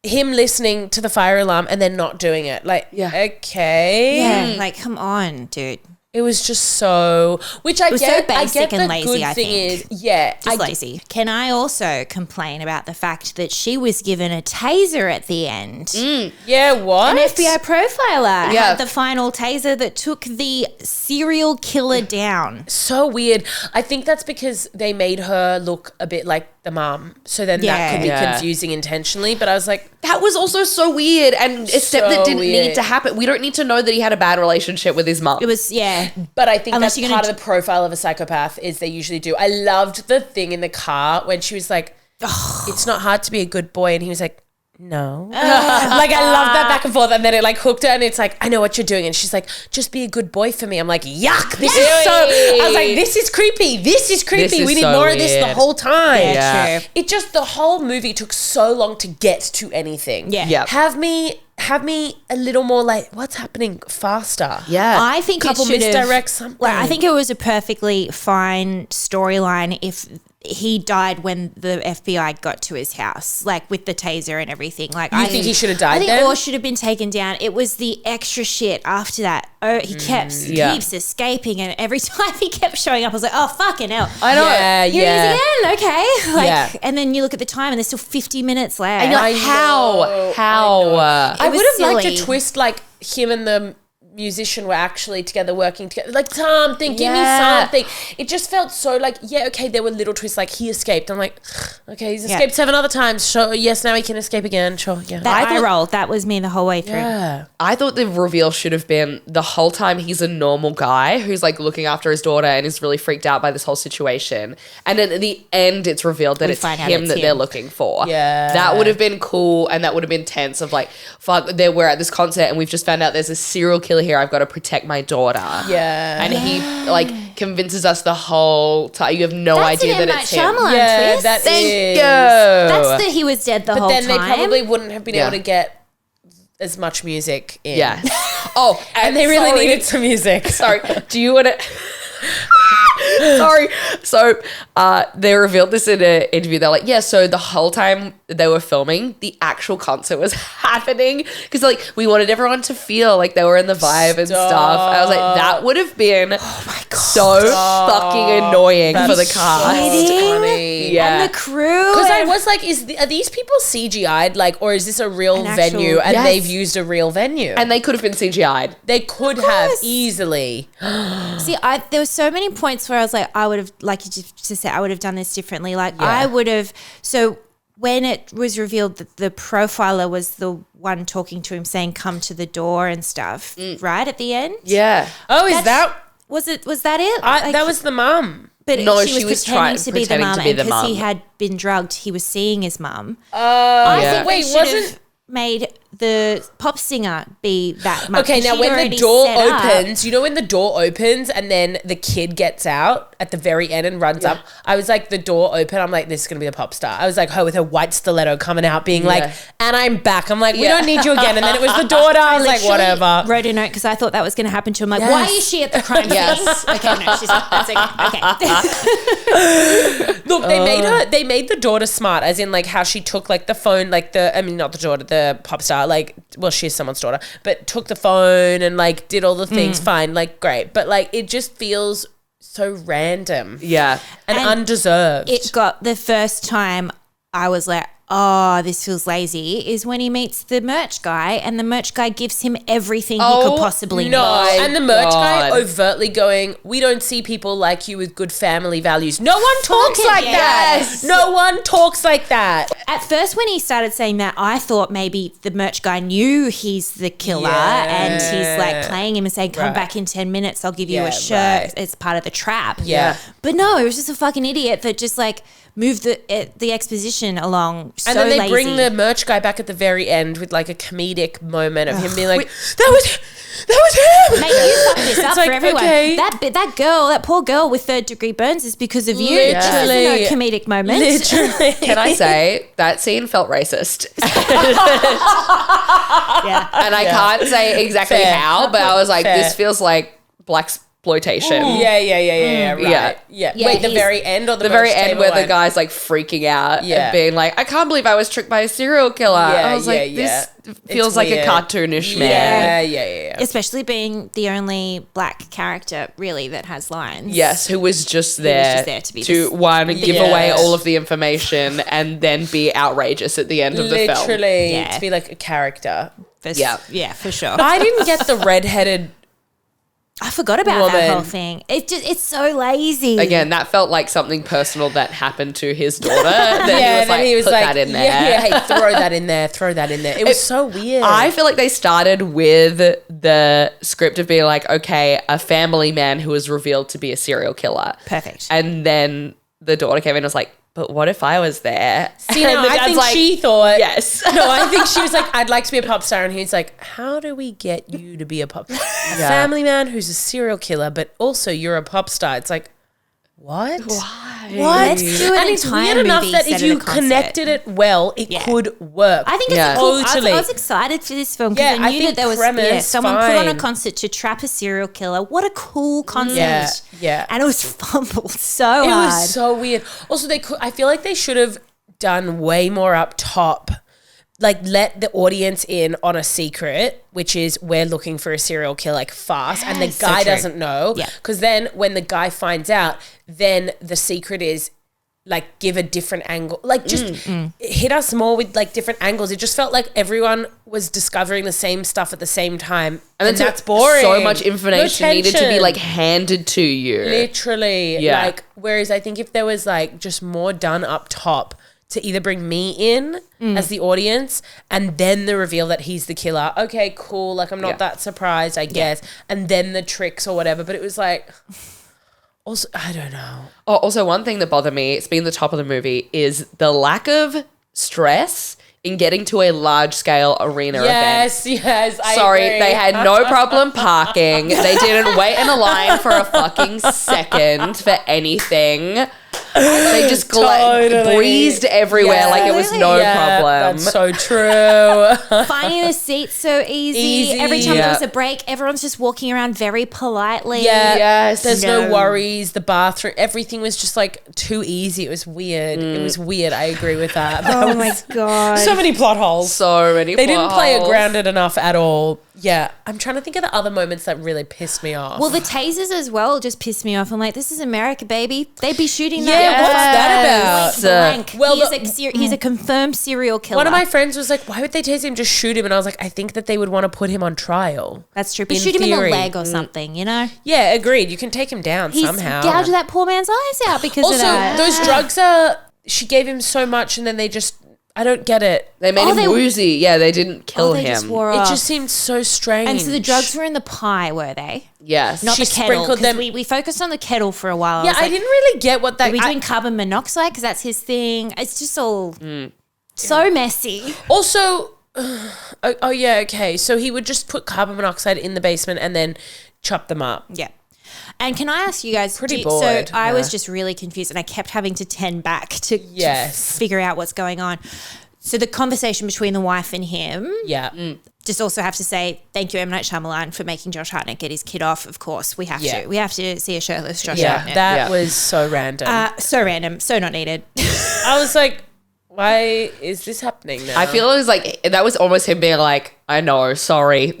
Speaker 3: him listening to the fire alarm and then not doing it. Like
Speaker 4: Yeah.
Speaker 3: okay.
Speaker 2: yeah, like come on, dude.
Speaker 3: It was just so, which I
Speaker 2: was so
Speaker 3: get. I
Speaker 2: basic
Speaker 3: get
Speaker 2: and
Speaker 3: the
Speaker 2: lazy,
Speaker 3: good
Speaker 2: I
Speaker 3: thing
Speaker 2: think.
Speaker 3: is, yeah,
Speaker 2: Just lazy. Can I also complain about the fact that she was given a taser at the end?
Speaker 3: Yeah, what?
Speaker 2: An FBI profiler
Speaker 4: Yeah.
Speaker 2: had the final taser that took the serial killer down.
Speaker 3: So weird. I think that's because they made her look a bit like the mum. So then that could be
Speaker 4: Yeah.
Speaker 3: confusing intentionally. But I was like,
Speaker 4: That was also so weird and a step that
Speaker 3: So
Speaker 4: didn't need
Speaker 3: weird.
Speaker 4: to happen. We don't need to know that he had a bad relationship with his mum.
Speaker 2: It was,
Speaker 3: but I think
Speaker 2: Unless
Speaker 3: that's
Speaker 2: you're
Speaker 3: part
Speaker 2: gonna
Speaker 3: of the profile of a psychopath is they usually do. I loved the thing in the car when she was like, it's not hard to be a good boy. And he was like, no. Like, I love that back and forth. And then it like hooked her and it's like, I know what you're doing. And she's like, just be a good boy for me. I'm like, yuck. This is so, I was like, this is creepy. This is creepy.
Speaker 4: This is
Speaker 3: We need
Speaker 4: so
Speaker 3: more of this the
Speaker 4: weird.
Speaker 3: whole time.
Speaker 2: Yeah, true.
Speaker 3: It just, the whole movie took so long to get to anything.
Speaker 2: Yeah.
Speaker 4: Yep.
Speaker 3: Have me a little more like, what's happening faster?
Speaker 4: Yeah.
Speaker 2: I think
Speaker 3: Couple
Speaker 2: it should have
Speaker 3: misdirect something.
Speaker 2: Like, I think it was a perfectly fine storyline if he died when the FBI got to his house, like with the taser and everything. Like,
Speaker 3: You think he should have died
Speaker 2: I think
Speaker 3: then?
Speaker 2: all should have been taken down. It was the extra shit after that. Oh, he keeps escaping, and every time he kept showing up, I was like, oh fucking hell!
Speaker 4: I know.
Speaker 3: Yeah,
Speaker 2: Here
Speaker 3: yeah.
Speaker 2: he is again. Okay, like,
Speaker 3: Yeah.
Speaker 2: and then you look at the time, and there's still 50 minutes left.
Speaker 4: And you're like,
Speaker 3: I
Speaker 4: how?
Speaker 3: know,
Speaker 4: How?
Speaker 3: I
Speaker 2: was
Speaker 3: would have liked
Speaker 2: silly.
Speaker 3: a twist like him and the musician were actually together working together, like something, give me
Speaker 4: Yeah.
Speaker 3: something. It just felt so like, yeah, okay, there were little twists, like he escaped. I'm like, okay, he's
Speaker 2: Yeah.
Speaker 3: escaped 7 other times, sure, yes, now he can escape again, sure, yeah.
Speaker 2: that eye
Speaker 4: thought-
Speaker 2: roll, that was me the whole way through.
Speaker 3: Yeah.
Speaker 4: I thought the reveal should have been the whole time he's a normal guy who's like looking after his daughter and is really freaked out by this whole situation. And then at the end, it's revealed that
Speaker 2: We
Speaker 4: it's
Speaker 2: find out
Speaker 4: him
Speaker 2: it's
Speaker 4: that they're
Speaker 2: him.
Speaker 4: looking for.
Speaker 3: Yeah.
Speaker 4: That would have been cool and that would have been tense of like, fuck, we're at this concert and we've just found out there's a serial killer here. I've got to protect my daughter.
Speaker 3: Yeah.
Speaker 4: And he like convinces us the whole time. You have no
Speaker 2: That's
Speaker 4: idea
Speaker 2: an M
Speaker 4: that
Speaker 2: Night
Speaker 4: it's him.
Speaker 2: Shyamalan
Speaker 3: Yeah,
Speaker 2: twist.
Speaker 3: that
Speaker 4: Thank
Speaker 3: is.
Speaker 4: you.
Speaker 2: That's that he was dead the
Speaker 3: But
Speaker 2: whole
Speaker 3: then
Speaker 2: time.
Speaker 3: they probably wouldn't have been
Speaker 4: Yeah.
Speaker 3: able to get as much music in.
Speaker 4: Yeah. Oh,
Speaker 3: And they really
Speaker 4: sorry.
Speaker 3: needed some music.
Speaker 4: Sorry. Do you want to? Sorry. So they revealed this in an interview. They're like, yeah, so the whole time they were filming, the actual concert was happening. Because like we wanted everyone to feel like they were in the vibe and stuff. I was like, that would have been so fucking annoying for the cast.
Speaker 2: Kidding?
Speaker 4: Yeah.
Speaker 2: And the crew.
Speaker 3: Because I
Speaker 2: and-
Speaker 3: was like, are these people CGI'd? Like, or is this a real
Speaker 2: An actual-
Speaker 3: venue and
Speaker 4: Yes.
Speaker 3: they've used a real venue?
Speaker 4: And they could have been CGI'd.
Speaker 3: they could have
Speaker 2: course.
Speaker 3: easily.
Speaker 2: See, there were so many points where I was like, I would have, like you just said, I would have done this differently. Like,
Speaker 3: Yeah.
Speaker 2: I would have. So when it was revealed that the profiler was the one talking to him, saying, "Come to the door" and stuff, right at the end.
Speaker 4: Yeah.
Speaker 3: Oh, is
Speaker 2: That's-
Speaker 3: that?
Speaker 2: Was that it? Like,
Speaker 3: That was the mum.
Speaker 2: But
Speaker 4: No,
Speaker 2: she was pretending to be the mum, and because he had been drugged, he was seeing his mum. I
Speaker 4: Yeah.
Speaker 2: think
Speaker 3: Wait,
Speaker 2: they should have
Speaker 3: wasn't-
Speaker 2: made the pop singer be that mum.
Speaker 3: Okay, now
Speaker 2: She'd
Speaker 3: when the
Speaker 2: already
Speaker 3: door
Speaker 2: set up-
Speaker 3: opens, you know when the door opens and then the kid gets out at the very end and runs up. I was like, the door open. I'm like, this is gonna be a pop star. I was like, her with her white stiletto coming out, being like, and I'm back. I'm like, we don't need you again. And then it was the daughter. I was like,
Speaker 2: literally
Speaker 3: whatever.
Speaker 2: wrote a note because I thought that was going to happen to him. Like, why is she at the crime scene?
Speaker 4: Yes.
Speaker 2: Okay, no, she's not. That's okay.
Speaker 3: Look, they made the daughter smart, as in like how she took like the phone, like not the daughter, the pop star, like, well, she's someone's daughter, but took the phone and like did all the things fine, like great. But like it just feels so random
Speaker 4: Yeah.
Speaker 3: and
Speaker 2: And
Speaker 3: undeserved.
Speaker 2: It got the first time I was like, oh, this feels lazy, is when he meets the merch guy and the merch guy gives him everything he
Speaker 4: Oh,
Speaker 2: could possibly
Speaker 3: no,
Speaker 2: need.
Speaker 3: and the merch guy
Speaker 4: God.
Speaker 3: overtly going, we don't see people like you with good family values. No one talks
Speaker 2: Fucking
Speaker 3: like
Speaker 4: yes.
Speaker 3: that. No one talks like that.
Speaker 2: At first, when he started saying that, I thought maybe the merch guy knew he's the killer
Speaker 3: Yeah.
Speaker 2: and he's like playing him and saying, come
Speaker 3: Right.
Speaker 2: back in 10 minutes, I'll give you
Speaker 3: Yeah,
Speaker 2: a shirt.
Speaker 3: right.
Speaker 2: It's part of the trap.
Speaker 3: Yeah.
Speaker 2: But no, it was just a fucking idiot that just like moved the exposition along so
Speaker 3: And then they
Speaker 2: lazy.
Speaker 3: bring the merch guy back at the very end with like a comedic moment of him being like, that was him.
Speaker 2: Mate, you fucked this up
Speaker 3: It's
Speaker 2: for
Speaker 3: like,
Speaker 2: everyone.
Speaker 3: okay.
Speaker 2: That poor girl with third-degree burns is because of you. This isn't
Speaker 3: Literally.
Speaker 2: a comedic moment.
Speaker 3: Literally.
Speaker 4: Can I say that scene felt racist?
Speaker 2: Yeah.
Speaker 4: And I can't say exactly
Speaker 3: Fair.
Speaker 4: how, but I was like,
Speaker 3: Fair.
Speaker 4: this feels like blacks exploitation.
Speaker 3: Yeah, right.
Speaker 4: Yeah.
Speaker 3: Yeah. Wait, the
Speaker 2: he's-
Speaker 3: very end or the
Speaker 4: The very
Speaker 3: most
Speaker 4: end
Speaker 3: stable
Speaker 4: where the
Speaker 3: one?
Speaker 4: guy's like freaking out
Speaker 3: Yeah.
Speaker 4: and being like, I can't believe I was tricked by a serial killer. I was like, this feels
Speaker 3: It's
Speaker 4: like
Speaker 3: weird.
Speaker 4: a cartoonish man.
Speaker 3: Yeah.
Speaker 2: Especially being the only black character really that has lines.
Speaker 4: Yes, who was just there,
Speaker 2: to be
Speaker 4: to
Speaker 2: this-
Speaker 4: one, give away
Speaker 3: Yes.
Speaker 4: all of the information and then be outrageous at the end of the film.
Speaker 3: Literally,
Speaker 2: Yeah.
Speaker 3: to be like a character.
Speaker 2: Yeah, for sure.
Speaker 3: I didn't get the redheaded.
Speaker 2: I forgot about that
Speaker 3: Woman.
Speaker 2: whole thing. It's so lazy.
Speaker 4: Again, that felt like something personal that happened to his daughter. Then he was like, put that in there.
Speaker 3: Yeah, hey, throw that in there. Throw that in there. It was so weird.
Speaker 4: I feel like they started with the script of being like, okay, a family man who was revealed to be a serial killer.
Speaker 2: Perfect.
Speaker 4: And then the daughter came in and was like, but what if I was there?
Speaker 3: See,
Speaker 4: And
Speaker 3: no,
Speaker 4: the
Speaker 3: I
Speaker 4: dad's
Speaker 3: think
Speaker 4: like,
Speaker 3: she thought.
Speaker 4: yes.
Speaker 3: No, I think she was like, I'd like to be a pop star. And he's like, how do we get you to be a pop A family man who's a serial killer, but also you're a pop star. It's like, what?
Speaker 4: Why?
Speaker 3: What?
Speaker 2: Let's do an
Speaker 3: And it's
Speaker 2: entire
Speaker 3: weird enough
Speaker 2: movie
Speaker 3: that
Speaker 2: set
Speaker 3: if
Speaker 2: at a
Speaker 3: you
Speaker 2: concert.
Speaker 3: connected it well, it could work.
Speaker 2: I think it's
Speaker 4: Yeah.
Speaker 2: a cool.
Speaker 3: Totally.
Speaker 2: I was excited for this film
Speaker 3: Yeah,
Speaker 2: because I
Speaker 3: I
Speaker 2: knew
Speaker 3: think
Speaker 2: that there was
Speaker 3: premise,
Speaker 2: someone put on a
Speaker 3: fine.
Speaker 2: concert to trap a serial killer. What a cool concept!
Speaker 3: Yeah.
Speaker 2: And it was fumbled so
Speaker 3: It
Speaker 2: hard.
Speaker 3: was so weird. Also, I feel like they should have done way more up top. Like, let the audience in on a secret, which is we're looking for a serial killer, like, fast, and the guy
Speaker 4: true.
Speaker 3: doesn't know.
Speaker 2: Yeah.
Speaker 3: Because then when the guy finds out, then the secret is, like, give a different angle. Like, just hit us more with, like, different angles. It just felt like everyone was discovering the same stuff at the same time. And
Speaker 4: then
Speaker 3: that's boring.
Speaker 4: So much information
Speaker 3: No
Speaker 4: needed to be
Speaker 3: tension.
Speaker 4: like handed to you.
Speaker 3: Literally.
Speaker 4: Yeah.
Speaker 3: Like, whereas I think if there was like just more done up top to either bring me in as the audience and then the reveal that he's the killer. Okay, cool. Like, I'm not that surprised, I guess. And then the tricks or whatever. But it was like, also, I don't know.
Speaker 4: Oh, also, one thing that bothered me, it's been the top of the movie, is the lack of stress in getting to a large scale arena event.
Speaker 3: Yes. I
Speaker 4: Sorry,
Speaker 3: agree.
Speaker 4: they had no problem parking. They didn't wait in a line for a fucking second for anything. They just
Speaker 3: Totally.
Speaker 4: breezed everywhere like it was no problem.
Speaker 3: That's so true.
Speaker 2: Finding the seats so easy.
Speaker 3: Easy.
Speaker 2: Every time
Speaker 4: Yeah.
Speaker 2: there was a break, everyone's just walking around very politely.
Speaker 3: Yeah.
Speaker 4: Yes.
Speaker 3: There's no
Speaker 2: No.
Speaker 3: worries. The bathroom, everything was just like too easy. It was weird. It was weird. I agree with that.
Speaker 2: Oh my god.
Speaker 3: So many plot holes.
Speaker 4: So many
Speaker 3: They didn't
Speaker 4: plot
Speaker 3: play it
Speaker 4: holes.
Speaker 3: grounded enough at all. Yeah. I'm trying to think of the other moments that really pissed me off.
Speaker 2: Well, the tasers as well just pissed me off. I'm like, this is America, baby. They'd be shooting that.
Speaker 3: Yeah, what's that about?
Speaker 2: Point blank.
Speaker 3: Well,
Speaker 2: he's a confirmed serial killer.
Speaker 3: one of my friends was like, why would they tase him? Just shoot him. And I was like, I think that they would want to put him on trial.
Speaker 2: That's true. But
Speaker 3: in
Speaker 2: shoot him in the
Speaker 3: theory.
Speaker 2: leg or something, you know?
Speaker 3: Yeah, agreed. You can take him down
Speaker 2: He's
Speaker 3: somehow.
Speaker 2: gouged that poor man's eyes out because of
Speaker 3: Also,
Speaker 2: that.
Speaker 3: those drugs are, she gave him so much and then they just, I don't get it.
Speaker 4: They made
Speaker 2: Oh,
Speaker 4: him
Speaker 2: they-
Speaker 4: woozy. Yeah, they didn't kill
Speaker 2: they
Speaker 4: him.
Speaker 2: just wore
Speaker 3: It
Speaker 2: off.
Speaker 3: just seemed so strange.
Speaker 2: And so the drugs were in the pie, were they?
Speaker 4: Yes.
Speaker 2: Not
Speaker 3: She
Speaker 2: the kettle.
Speaker 3: sprinkled
Speaker 2: 'Cause
Speaker 3: them-
Speaker 2: we focused on the kettle for a while.
Speaker 3: Yeah,
Speaker 2: was
Speaker 3: I
Speaker 2: like,
Speaker 3: didn't really get what that...
Speaker 2: Are we
Speaker 3: I-
Speaker 2: doing carbon monoxide? Because that's his thing. It's just all so messy.
Speaker 3: Also, oh yeah, okay. So he would just put carbon monoxide in the basement and then chop them up.
Speaker 2: Yeah. And can I ask you guys?
Speaker 3: Pretty
Speaker 2: So
Speaker 3: bored,
Speaker 2: I was just really confused, and I kept having to tend back to
Speaker 3: Yes.
Speaker 2: figure out what's going on. So the conversation between the wife and him.
Speaker 3: Yeah.
Speaker 2: Just also have to say thank you, M Night Shaymalan, for making Josh Hartnett get his kid off. Of course, we have
Speaker 3: Yeah.
Speaker 2: to. We have to see a shirtless Josh
Speaker 3: Yeah,
Speaker 2: Hartnett.
Speaker 3: that
Speaker 4: Yeah.
Speaker 3: was so random.
Speaker 2: So random, so not needed.
Speaker 3: I was like, why is this happening now?
Speaker 4: I feel it was like that was almost him being like, I know, sorry.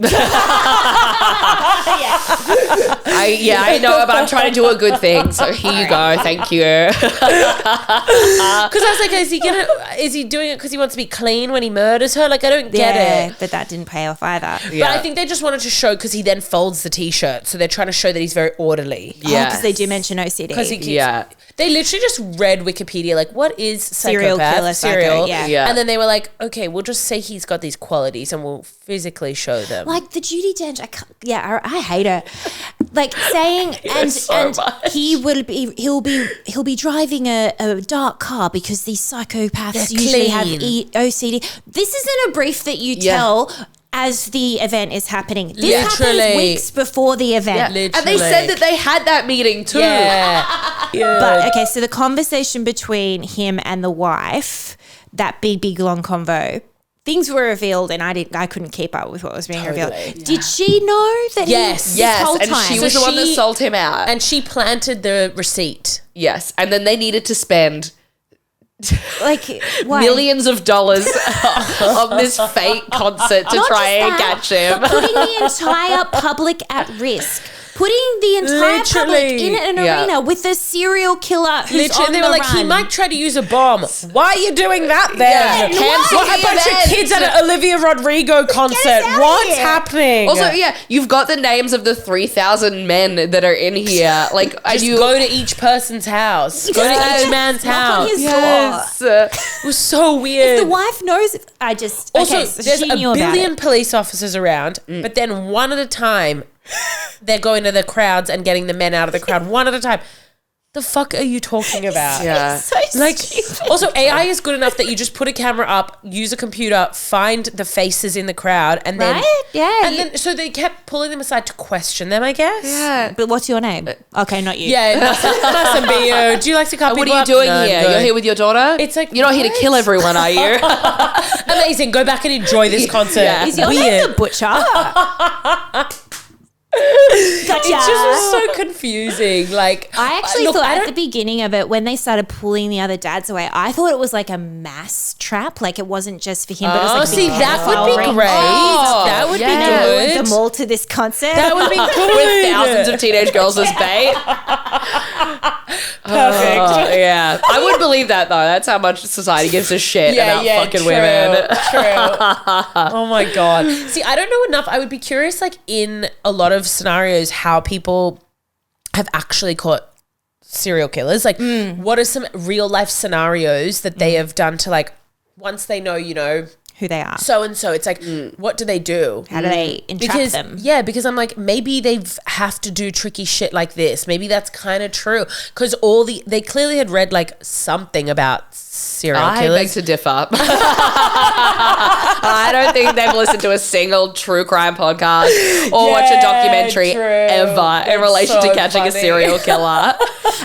Speaker 4: I know, but I'm trying to do a good thing. So here you go. Thank you.
Speaker 3: Because I was like, is he doing it because he wants to be clean when he murders her? Like, I don't get it.
Speaker 2: but that didn't pay off either.
Speaker 3: But I think they just wanted to show because he then folds the t-shirt, so they're trying to show that he's very orderly.
Speaker 4: Yeah.
Speaker 2: because they do mention OCD.
Speaker 3: Because he keeps,
Speaker 4: Yeah.
Speaker 3: They literally just read Wikipedia, like, what is
Speaker 2: Serial
Speaker 3: psychopath?
Speaker 2: killer,
Speaker 3: Serial.
Speaker 2: yeah.
Speaker 4: Yeah.
Speaker 3: And then they were like, okay, we'll just say he's got these qualities and we'll physically show them.
Speaker 2: Like the Judi Dench, I hate her. Like saying and
Speaker 4: so much.
Speaker 2: he'll be driving a dark car because these psychopaths
Speaker 3: They're
Speaker 2: usually have
Speaker 3: clean.
Speaker 2: OCD. This isn't a brief that you
Speaker 4: Yeah.
Speaker 2: tell as the event is happening. This
Speaker 3: Literally.
Speaker 2: happens weeks before the event.
Speaker 4: Yeah. And they said that they had that meeting too.
Speaker 3: yeah.
Speaker 2: But okay, so the conversation between him and the wife, that big long convo, things were revealed, and I couldn't keep up with what was being revealed.
Speaker 3: Totally.
Speaker 2: Did she know that?
Speaker 3: Yes.
Speaker 2: This whole
Speaker 4: and
Speaker 2: time?
Speaker 4: she was the one that sold him out.
Speaker 3: And she planted the receipt.
Speaker 4: Yes, and then they needed to spend
Speaker 2: like what?
Speaker 4: millions of dollars on this fake concert to
Speaker 2: Not
Speaker 4: try
Speaker 2: just
Speaker 4: and
Speaker 2: that,
Speaker 4: catch him.
Speaker 2: but putting the entire public at risk. Putting the entire public in an arena with a serial killer who's
Speaker 3: Literally,
Speaker 2: on
Speaker 3: they
Speaker 2: the
Speaker 3: were like,
Speaker 2: run.
Speaker 3: he might try to use a bomb. Why are you doing that then?
Speaker 4: Yeah, cancel
Speaker 3: What, a
Speaker 4: the
Speaker 3: bunch
Speaker 4: event.
Speaker 3: of kids at an Olivia Rodrigo concert.
Speaker 2: out of
Speaker 3: What's
Speaker 2: here.
Speaker 3: happening?
Speaker 4: Also, yeah, you've got the names of the 3,000 men that are in here. Like, and
Speaker 3: Just
Speaker 4: you
Speaker 3: go to each person's house. Go to each man's
Speaker 2: Knock on
Speaker 3: house.
Speaker 2: his
Speaker 4: Yes.
Speaker 3: It was so weird.
Speaker 2: The wife knows. I just
Speaker 3: Also,
Speaker 2: okay, so
Speaker 3: there's
Speaker 2: she
Speaker 3: a
Speaker 2: knew about
Speaker 3: billion
Speaker 2: it.
Speaker 3: police officers around, but then one at a time, they're going to the crowds and getting the men out of the crowd one at a time. The fuck are you talking about?
Speaker 4: Yeah.
Speaker 2: So
Speaker 3: Like,
Speaker 2: stupid.
Speaker 3: also AI is good enough that you just put a camera up, use a computer, find the faces in the crowd, and then
Speaker 2: Right? Yeah,
Speaker 3: and then so they kept pulling them aside to question them, I guess.
Speaker 4: Yeah.
Speaker 2: But what's your name? Okay, not you.
Speaker 3: Yeah, mustn't be you. Do you like to cut
Speaker 4: What
Speaker 3: people
Speaker 4: are you
Speaker 3: up?
Speaker 4: doing
Speaker 3: No,
Speaker 4: here?
Speaker 3: good.
Speaker 4: You're here with your daughter?
Speaker 3: It's like,
Speaker 4: you're not here to
Speaker 3: what?
Speaker 4: kill everyone, are you?
Speaker 3: Amazing. Go back and enjoy this concert.
Speaker 4: Yeah.
Speaker 2: Is your
Speaker 3: Weird.
Speaker 2: name the butcher? Gotcha.
Speaker 3: It just was so confusing. Like,
Speaker 2: I actually
Speaker 3: look,
Speaker 2: thought
Speaker 3: I
Speaker 2: at
Speaker 3: don't-
Speaker 2: the beginning of it, when they started pulling the other dads away, I thought it was like a mass trap. Like it wasn't just for him, but it was
Speaker 3: Oh,
Speaker 2: like a
Speaker 3: see,
Speaker 2: big
Speaker 3: that would
Speaker 2: pedophile
Speaker 3: be
Speaker 2: ring.
Speaker 3: great.
Speaker 4: Oh,
Speaker 3: that would
Speaker 4: yeah.
Speaker 3: be
Speaker 2: Lured
Speaker 3: good.
Speaker 2: them all to this concert.
Speaker 3: That would be good.
Speaker 4: With thousands of teenage girls as bait.
Speaker 3: Perfect.
Speaker 4: Oh, yeah. I would believe that, though. That's how much society gives a shit about fucking
Speaker 3: true,
Speaker 4: women.
Speaker 3: True. Oh my god. See, I don't know enough. I would be curious, like in a lot of scenarios, how people have actually caught serial killers. Like, what are some real life scenarios that they have done to like once they know, you know,
Speaker 2: who they are.
Speaker 3: so and so. It's like, what do they do?
Speaker 2: How do they entrap
Speaker 3: Because
Speaker 2: them?
Speaker 3: because I'm like, maybe they have to do tricky shit like this. Maybe that's kind of true because they clearly had read like something about serial
Speaker 4: I beg
Speaker 3: killers.
Speaker 4: to differ. I don't think they've listened to a single true crime podcast or watched a documentary
Speaker 3: true.
Speaker 4: ever in relation
Speaker 3: so
Speaker 4: to catching a
Speaker 3: funny.
Speaker 4: serial killer.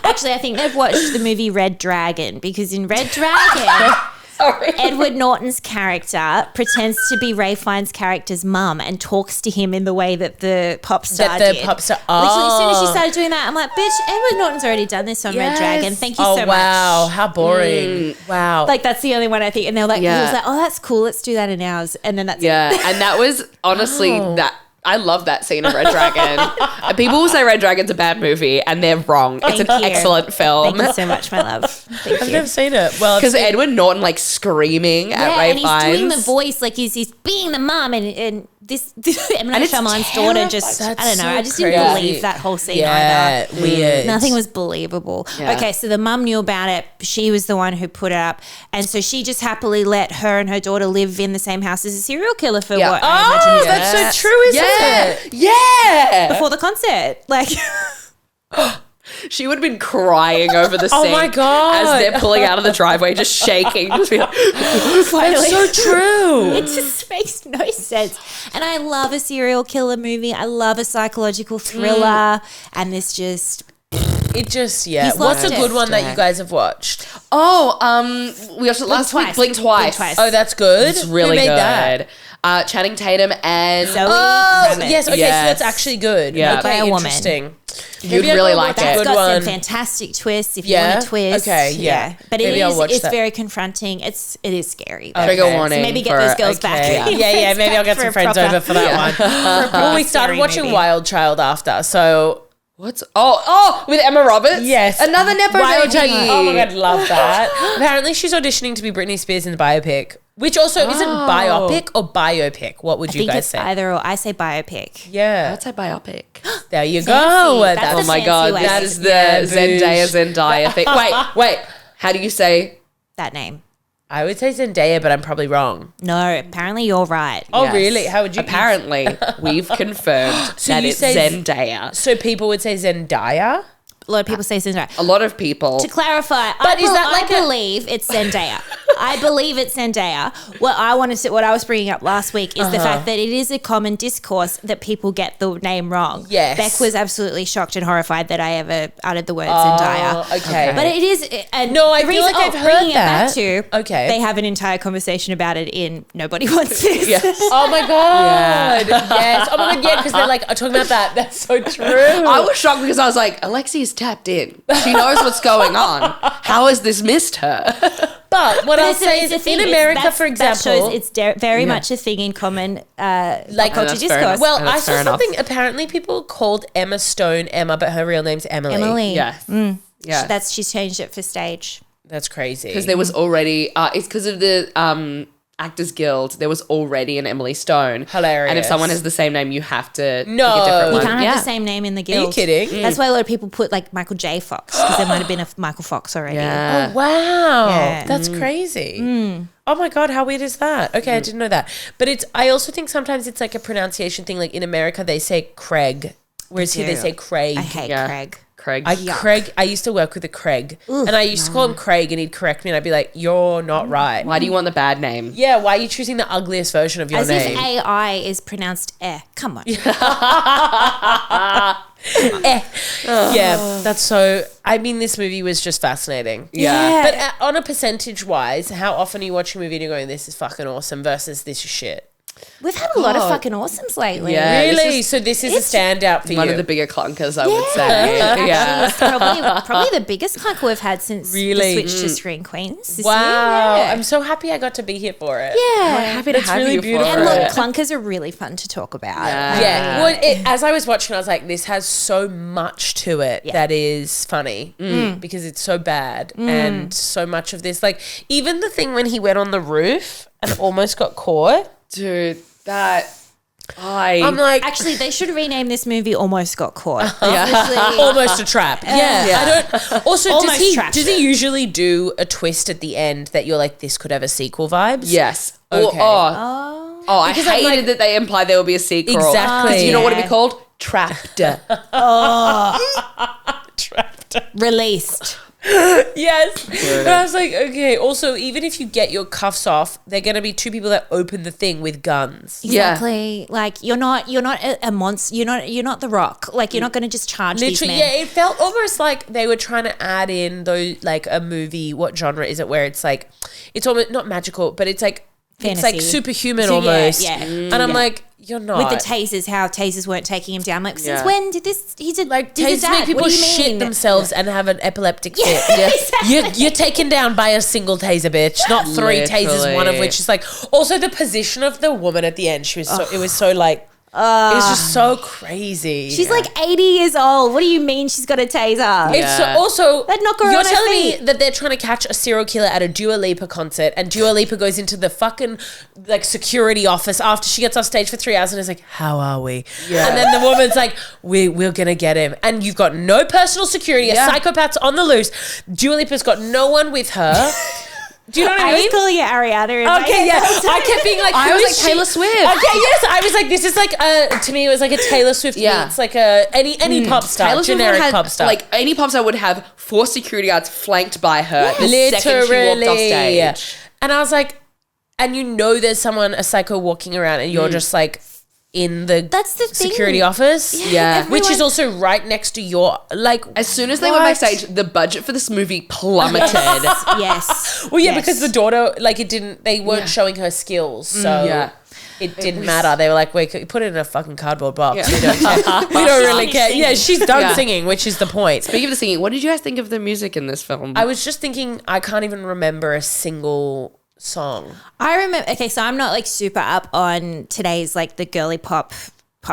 Speaker 2: Actually, I think they've watched the movie Red Dragon because in Red Dragon,
Speaker 4: Sorry.
Speaker 2: Edward Norton's character pretends to be Ray Fiennes' character's mum and talks to him in the way that the pop star
Speaker 3: That the
Speaker 2: did.
Speaker 3: pop star-
Speaker 2: Literally, as soon as she
Speaker 3: Oh.
Speaker 2: started doing that, I'm like, bitch, Edward Norton's already done this on Red
Speaker 4: Yes.
Speaker 2: Dragon. Thank you
Speaker 3: Oh
Speaker 2: so
Speaker 3: wow,
Speaker 2: much.
Speaker 3: how boring! Wow,
Speaker 2: Like, that's the only one I think. And they're like,
Speaker 4: Yeah.
Speaker 2: he was like, oh, that's cool. Let's do that in ours. And then that's
Speaker 4: Yeah, and that was honestly that. I love that scene of Red Dragon. And people will say Red Dragon's a bad movie, and they're wrong. It's an
Speaker 2: Thank you.
Speaker 4: excellent film.
Speaker 2: Thank you so much, my love. Thank
Speaker 3: I've
Speaker 2: you.
Speaker 3: never seen it. Well,
Speaker 4: Because Edward Norton like screaming at
Speaker 2: Yeah,
Speaker 4: Ray
Speaker 2: and he's doing the
Speaker 4: Fiennes.
Speaker 2: voice like he's being the mum, and this M Night
Speaker 4: it's
Speaker 2: Shyamalan's daughter just
Speaker 3: That's
Speaker 2: I don't know.
Speaker 3: so
Speaker 2: I just didn't
Speaker 3: crazy.
Speaker 2: believe that whole scene
Speaker 3: yeah,
Speaker 2: either.
Speaker 3: weird.
Speaker 2: Nothing was believable.
Speaker 4: Yeah.
Speaker 2: Okay, so the mum knew about it. She was the one who put it up, and so she just happily let her and her daughter live in the same house as a serial killer for
Speaker 4: Yeah.
Speaker 2: what I imagine
Speaker 3: Oh,
Speaker 2: is
Speaker 3: that's so true, isn't it?
Speaker 4: Yeah.
Speaker 2: before the concert. Like,
Speaker 4: She would have been crying over the
Speaker 3: Oh
Speaker 4: scene
Speaker 3: my God.
Speaker 4: as they're pulling out of the driveway, just shaking. Just be like,
Speaker 3: That's so true.
Speaker 2: it just makes no sense. And I love a serial killer movie. I love a psychological thriller, and this just.
Speaker 3: It just
Speaker 2: He's
Speaker 3: What's a
Speaker 2: lost
Speaker 3: good
Speaker 2: it.
Speaker 3: one that you guys have watched?
Speaker 4: we watched it last week.
Speaker 2: Twice.
Speaker 4: Blink Twice.
Speaker 2: Blink Twice.
Speaker 3: Oh, that's good.
Speaker 4: It's really
Speaker 3: Who made
Speaker 4: good.
Speaker 3: that?
Speaker 4: Channing Tatum and
Speaker 2: Zoe
Speaker 3: Oh,
Speaker 2: Kravitz.
Speaker 3: yes. Okay,
Speaker 4: Yes.
Speaker 3: so that's actually good.
Speaker 4: Yeah.
Speaker 3: Okay,
Speaker 2: By a woman.
Speaker 3: interesting.
Speaker 4: You'd
Speaker 3: Maybe I'll
Speaker 4: really
Speaker 3: go
Speaker 4: like
Speaker 3: watch a
Speaker 4: it.
Speaker 2: It's
Speaker 3: good
Speaker 2: got
Speaker 3: one.
Speaker 2: some fantastic twists if
Speaker 3: Yeah?
Speaker 2: you want a twist.
Speaker 3: Okay, yeah.
Speaker 2: But
Speaker 3: Maybe I'll watch
Speaker 2: it's
Speaker 3: that.
Speaker 2: very confronting. It is scary. though.
Speaker 4: Trigger
Speaker 3: Okay.
Speaker 4: warning.
Speaker 2: So maybe get
Speaker 4: for-
Speaker 2: those girls back.
Speaker 3: Okay.
Speaker 2: Get your
Speaker 3: Yeah,
Speaker 2: friends
Speaker 3: maybe I'll
Speaker 2: back
Speaker 3: get
Speaker 2: for
Speaker 3: some
Speaker 2: a
Speaker 3: friends
Speaker 2: proper-
Speaker 3: over for that one. Well, we started
Speaker 2: scary
Speaker 3: watching
Speaker 2: movie.
Speaker 3: Wild Child after, so
Speaker 4: What's with Emma Roberts?
Speaker 3: yes,
Speaker 4: Another Nepo
Speaker 3: Wild
Speaker 4: baby.
Speaker 3: Child. Oh my god, love that. Apparently, she's auditioning to be Britney Spears in the biopic, which also isn't biopic or biopic. What would
Speaker 2: I
Speaker 3: you
Speaker 2: think
Speaker 3: guys
Speaker 2: it's
Speaker 3: say?
Speaker 2: either or. I say biopic.
Speaker 3: Yeah,
Speaker 4: That's a biopic.
Speaker 3: there you
Speaker 2: Fancy.
Speaker 3: go.
Speaker 2: That's
Speaker 3: That's
Speaker 2: the
Speaker 4: Oh my
Speaker 2: fancy
Speaker 4: god,
Speaker 2: way.
Speaker 4: that is the
Speaker 3: Yeah,
Speaker 4: Zendaya Zendaya thing. Wait. How do you say?
Speaker 2: That name.
Speaker 3: I would say Zendaya, but I'm probably wrong.
Speaker 2: No, apparently you're right.
Speaker 3: Oh,
Speaker 4: Yes.
Speaker 3: really? How would you?
Speaker 4: Apparently, we've confirmed
Speaker 3: So
Speaker 4: that
Speaker 3: you
Speaker 4: it's
Speaker 3: say
Speaker 4: Zendaya.
Speaker 3: So people would say Zendaya.
Speaker 2: A lot of people say Zendaya.
Speaker 4: A lot of people.
Speaker 2: To clarify,
Speaker 3: But is that like
Speaker 2: I believe it's Zendaya. I believe it's Zendaya. What I was bringing up last week is the fact that it is a common discourse that people get the name wrong.
Speaker 3: Yes.
Speaker 2: Beck was absolutely shocked and horrified that I ever uttered the word Zendaya.
Speaker 3: Okay.
Speaker 2: But it is. And
Speaker 3: No, I
Speaker 2: the
Speaker 3: feel like I've heard
Speaker 2: bringing
Speaker 3: that.
Speaker 2: it back to.
Speaker 3: Okay.
Speaker 2: They have an entire conversation about it in Nobody Wants This.
Speaker 4: Yes.
Speaker 3: Oh my God. Yes. Oh my God. Yeah. Because they're like talking about that. That's so true.
Speaker 4: I was shocked because I was like, Alexi's tapped in. She knows what's going on. How has this missed her?
Speaker 3: But what I'll
Speaker 2: It's a-
Speaker 3: say
Speaker 2: it's a
Speaker 3: is
Speaker 2: thing.
Speaker 3: in America, for example.
Speaker 2: that shows it's very much a thing in common like culture
Speaker 4: that's fair
Speaker 2: discourse.
Speaker 4: enough.
Speaker 3: Well,
Speaker 4: That's
Speaker 3: I saw
Speaker 4: fair enough.
Speaker 3: something. Apparently, people called Emma Stone Emma, but her real name's Emily.
Speaker 2: Emily.
Speaker 4: Yes. Yeah.
Speaker 2: She's changed it for stage.
Speaker 3: That's crazy.
Speaker 4: Because there was already, it's because of the Actors Guild, there was already an Emily Stone.
Speaker 3: Hilarious.
Speaker 4: And if someone has the same name, you have to pick
Speaker 3: No.
Speaker 4: a different
Speaker 3: You
Speaker 4: one.
Speaker 2: You can't have
Speaker 4: Yeah.
Speaker 2: the same name in the
Speaker 3: Are
Speaker 2: guild.
Speaker 3: you kidding?
Speaker 2: That's why a lot of people put like Michael J. Fox because there might have been a Michael Fox already.
Speaker 4: Yeah.
Speaker 3: Oh, wow.
Speaker 2: Yeah.
Speaker 3: That's crazy. Oh my God, how weird is that? Okay, I didn't know that. But I also think sometimes it's like a pronunciation thing. Like in America, they say Craig, whereas here they say Craig.
Speaker 2: I hate
Speaker 4: Yeah.
Speaker 2: Craig.
Speaker 4: Craig.
Speaker 3: Craig, I used to work with a Craig, and I used to call him Craig, and he'd correct me, and I'd be like, "You're not right."
Speaker 4: Why do you want the bad name?
Speaker 3: Yeah, why are you choosing the ugliest version of your
Speaker 2: As
Speaker 3: name?
Speaker 2: if AI is pronounced eh. Come on.
Speaker 3: Yeah, that's so. I mean, this movie was just fascinating.
Speaker 4: Yeah.
Speaker 3: But on a percentage wise, how often are you watching a movie and you're going, "This is fucking awesome" versus "This is shit"?
Speaker 2: We've had a lot of fucking awesomes lately.
Speaker 4: Yeah.
Speaker 3: Really?
Speaker 4: this
Speaker 3: So this is a standout for
Speaker 4: One
Speaker 3: you.
Speaker 4: of the bigger clunkers, I would say. Yeah.
Speaker 2: It's probably the biggest clunker we've had since
Speaker 3: Really?
Speaker 2: the switch to Screen Queens. This
Speaker 3: Wow,
Speaker 2: year. Yeah.
Speaker 3: I'm so happy I got to be here for it.
Speaker 2: Yeah.
Speaker 4: Happy to
Speaker 3: That's
Speaker 4: have
Speaker 3: really
Speaker 4: you
Speaker 3: beautiful.
Speaker 4: for
Speaker 2: And look,
Speaker 4: it.
Speaker 2: clunkers are really fun to talk about.
Speaker 3: Yeah. Well, as I was watching, I was like, this has so much to it that is funny because it's so bad. And so much of this, like, even the thing when he went on the roof and almost got caught.
Speaker 4: Dude, that...
Speaker 3: I'm like,
Speaker 2: Actually, they should rename this movie Almost Got Caught.
Speaker 3: almost a trap. Yeah. I don't. Also,
Speaker 2: Almost trapped
Speaker 3: does he usually do a twist at the end that you're like, this could have a sequel vibes?
Speaker 4: Yes.
Speaker 3: Okay.
Speaker 4: I
Speaker 3: Because I'm
Speaker 4: hated
Speaker 3: like-
Speaker 4: that they implied there will be a sequel.
Speaker 3: Exactly.
Speaker 4: Because you know what it'd
Speaker 2: Yeah.
Speaker 4: be called? Trapped.
Speaker 3: Trapped.
Speaker 2: Released.
Speaker 3: Yes. But I was like, okay. Also, even if you get your cuffs off, they're going to be two people that open the thing with guns.
Speaker 4: Yeah.
Speaker 2: Exactly. Like you're not a monster. You're not the Rock. Like you're not going to just charge these
Speaker 3: Literally,
Speaker 2: men.
Speaker 3: yeah. It felt almost like they were trying to add in those, like a movie. What genre is it? Where it's like, it's almost not magical, but it's like it's like
Speaker 2: Fantasy.
Speaker 3: superhuman
Speaker 2: So, yeah,
Speaker 3: almost.
Speaker 2: yeah.
Speaker 3: And I'm like, you're not
Speaker 2: With the tasers, how tasers weren't taking him down. Like, since
Speaker 4: Yeah.
Speaker 2: when did this? He's a
Speaker 3: like
Speaker 2: he's a
Speaker 3: tasers
Speaker 2: dad.
Speaker 3: make people
Speaker 2: What do you
Speaker 3: shit
Speaker 2: mean?
Speaker 3: themselves and have an epileptic fit.
Speaker 2: Yeah, exactly.
Speaker 3: You're taken down by a single taser, bitch. Not three tasers, one of
Speaker 4: Literally.
Speaker 3: which is like. Also, the position of the woman at the end, she was so. It was so like. it was just so crazy.
Speaker 2: She's like 80 years old. What do you mean she's got a taser?
Speaker 3: It's so,
Speaker 4: Yeah.
Speaker 3: also,
Speaker 2: They'd knock her
Speaker 3: you're
Speaker 2: on her
Speaker 3: telling me
Speaker 2: feet.
Speaker 3: that they're trying to catch a serial killer at a Dua Lipa concert, and Dua Lipa goes into the fucking like security office after she gets off stage for 3 hours and is like, "How are we?"
Speaker 4: Yeah.
Speaker 3: And then the woman's like, "We're gonna get him," and you've got no personal security.
Speaker 4: Yeah.
Speaker 3: A psychopath's on the loose. Dua Lipa's got no one with her. Do you know what I
Speaker 2: I
Speaker 3: mean?
Speaker 2: was calling it Ariana. in my
Speaker 3: Okay,
Speaker 2: head
Speaker 3: yeah.
Speaker 2: the whole time.
Speaker 3: I kept being like,
Speaker 4: I
Speaker 3: who
Speaker 4: was
Speaker 3: is
Speaker 4: like
Speaker 3: she?
Speaker 4: Taylor Swift.
Speaker 3: Okay, yes. I was like, this is like to me it was like a Taylor Swift
Speaker 4: Yeah.
Speaker 3: meets like a any pop star,
Speaker 4: Taylor Swift
Speaker 3: generic
Speaker 4: would have,
Speaker 3: pop star.
Speaker 4: Like any pop star would have 4 security guards flanked by her the second she walked off stage.
Speaker 3: And I was like, and you know there's someone, a psycho walking around and you're just like in the
Speaker 2: That's the thing.
Speaker 3: security office.
Speaker 4: Yeah.
Speaker 3: Which is also right next to your like
Speaker 4: As soon as they went
Speaker 3: What?
Speaker 4: backstage, the budget for this movie plummeted.
Speaker 2: Yes.
Speaker 3: well, yeah,
Speaker 2: Yes.
Speaker 3: because the daughter, like they weren't showing her skills, so
Speaker 4: Yeah.
Speaker 3: it didn't matter. They were like, "Wait, put it in a fucking cardboard box.
Speaker 4: Yeah.
Speaker 3: We don't care. We don't really care." Yeah, she's done
Speaker 4: Yeah.
Speaker 3: singing, which is the point.
Speaker 4: Speaking of the singing, what did you guys think of the music in this film?
Speaker 3: I was just thinking, I can't even remember a single song.
Speaker 2: I remember. Okay, so I'm not like super up on today's like the girly pop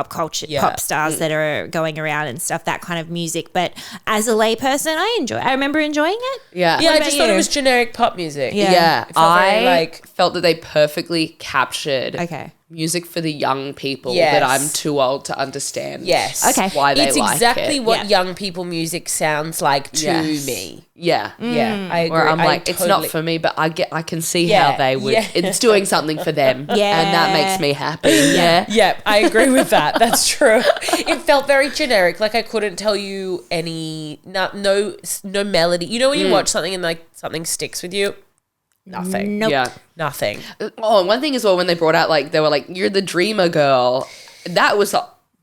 Speaker 2: culture,
Speaker 3: Yeah.
Speaker 2: pop stars that are going around and stuff, that kind of music. But as a layperson, I remember enjoying it.
Speaker 4: yeah.
Speaker 3: Yeah, I
Speaker 2: about
Speaker 3: just thought
Speaker 2: you?
Speaker 3: it was generic pop music.
Speaker 2: Yeah.
Speaker 4: Yeah,
Speaker 3: It felt very,
Speaker 4: I
Speaker 3: like-
Speaker 4: felt that they perfectly captured
Speaker 2: Okay.
Speaker 4: music for the young people
Speaker 3: Yes.
Speaker 4: that I'm too old to understand.
Speaker 3: Yes.
Speaker 2: Okay.
Speaker 4: Why they
Speaker 3: It's
Speaker 4: like
Speaker 3: exactly
Speaker 4: it.
Speaker 3: what young people music sounds like to
Speaker 4: Yes.
Speaker 3: me.
Speaker 4: Yeah.
Speaker 3: Yeah, I agree.
Speaker 4: Where I'm
Speaker 3: I
Speaker 4: like, it's not
Speaker 3: totally-
Speaker 4: for me, but I can see
Speaker 3: Yeah,
Speaker 4: how they would.
Speaker 3: yeah.
Speaker 4: It's doing something for them.
Speaker 2: Yeah.
Speaker 4: And that makes me happy. Yeah.
Speaker 3: Yeah, I agree with that. That's true. It felt very generic. Like I couldn't tell you any no melody. You know when you watch something and like something sticks with you? Nothing.
Speaker 2: Nope.
Speaker 4: Yeah.
Speaker 3: Nothing.
Speaker 4: Oh, and one thing as well, when they brought out, like, they were like, you're the dreamer girl. That was, I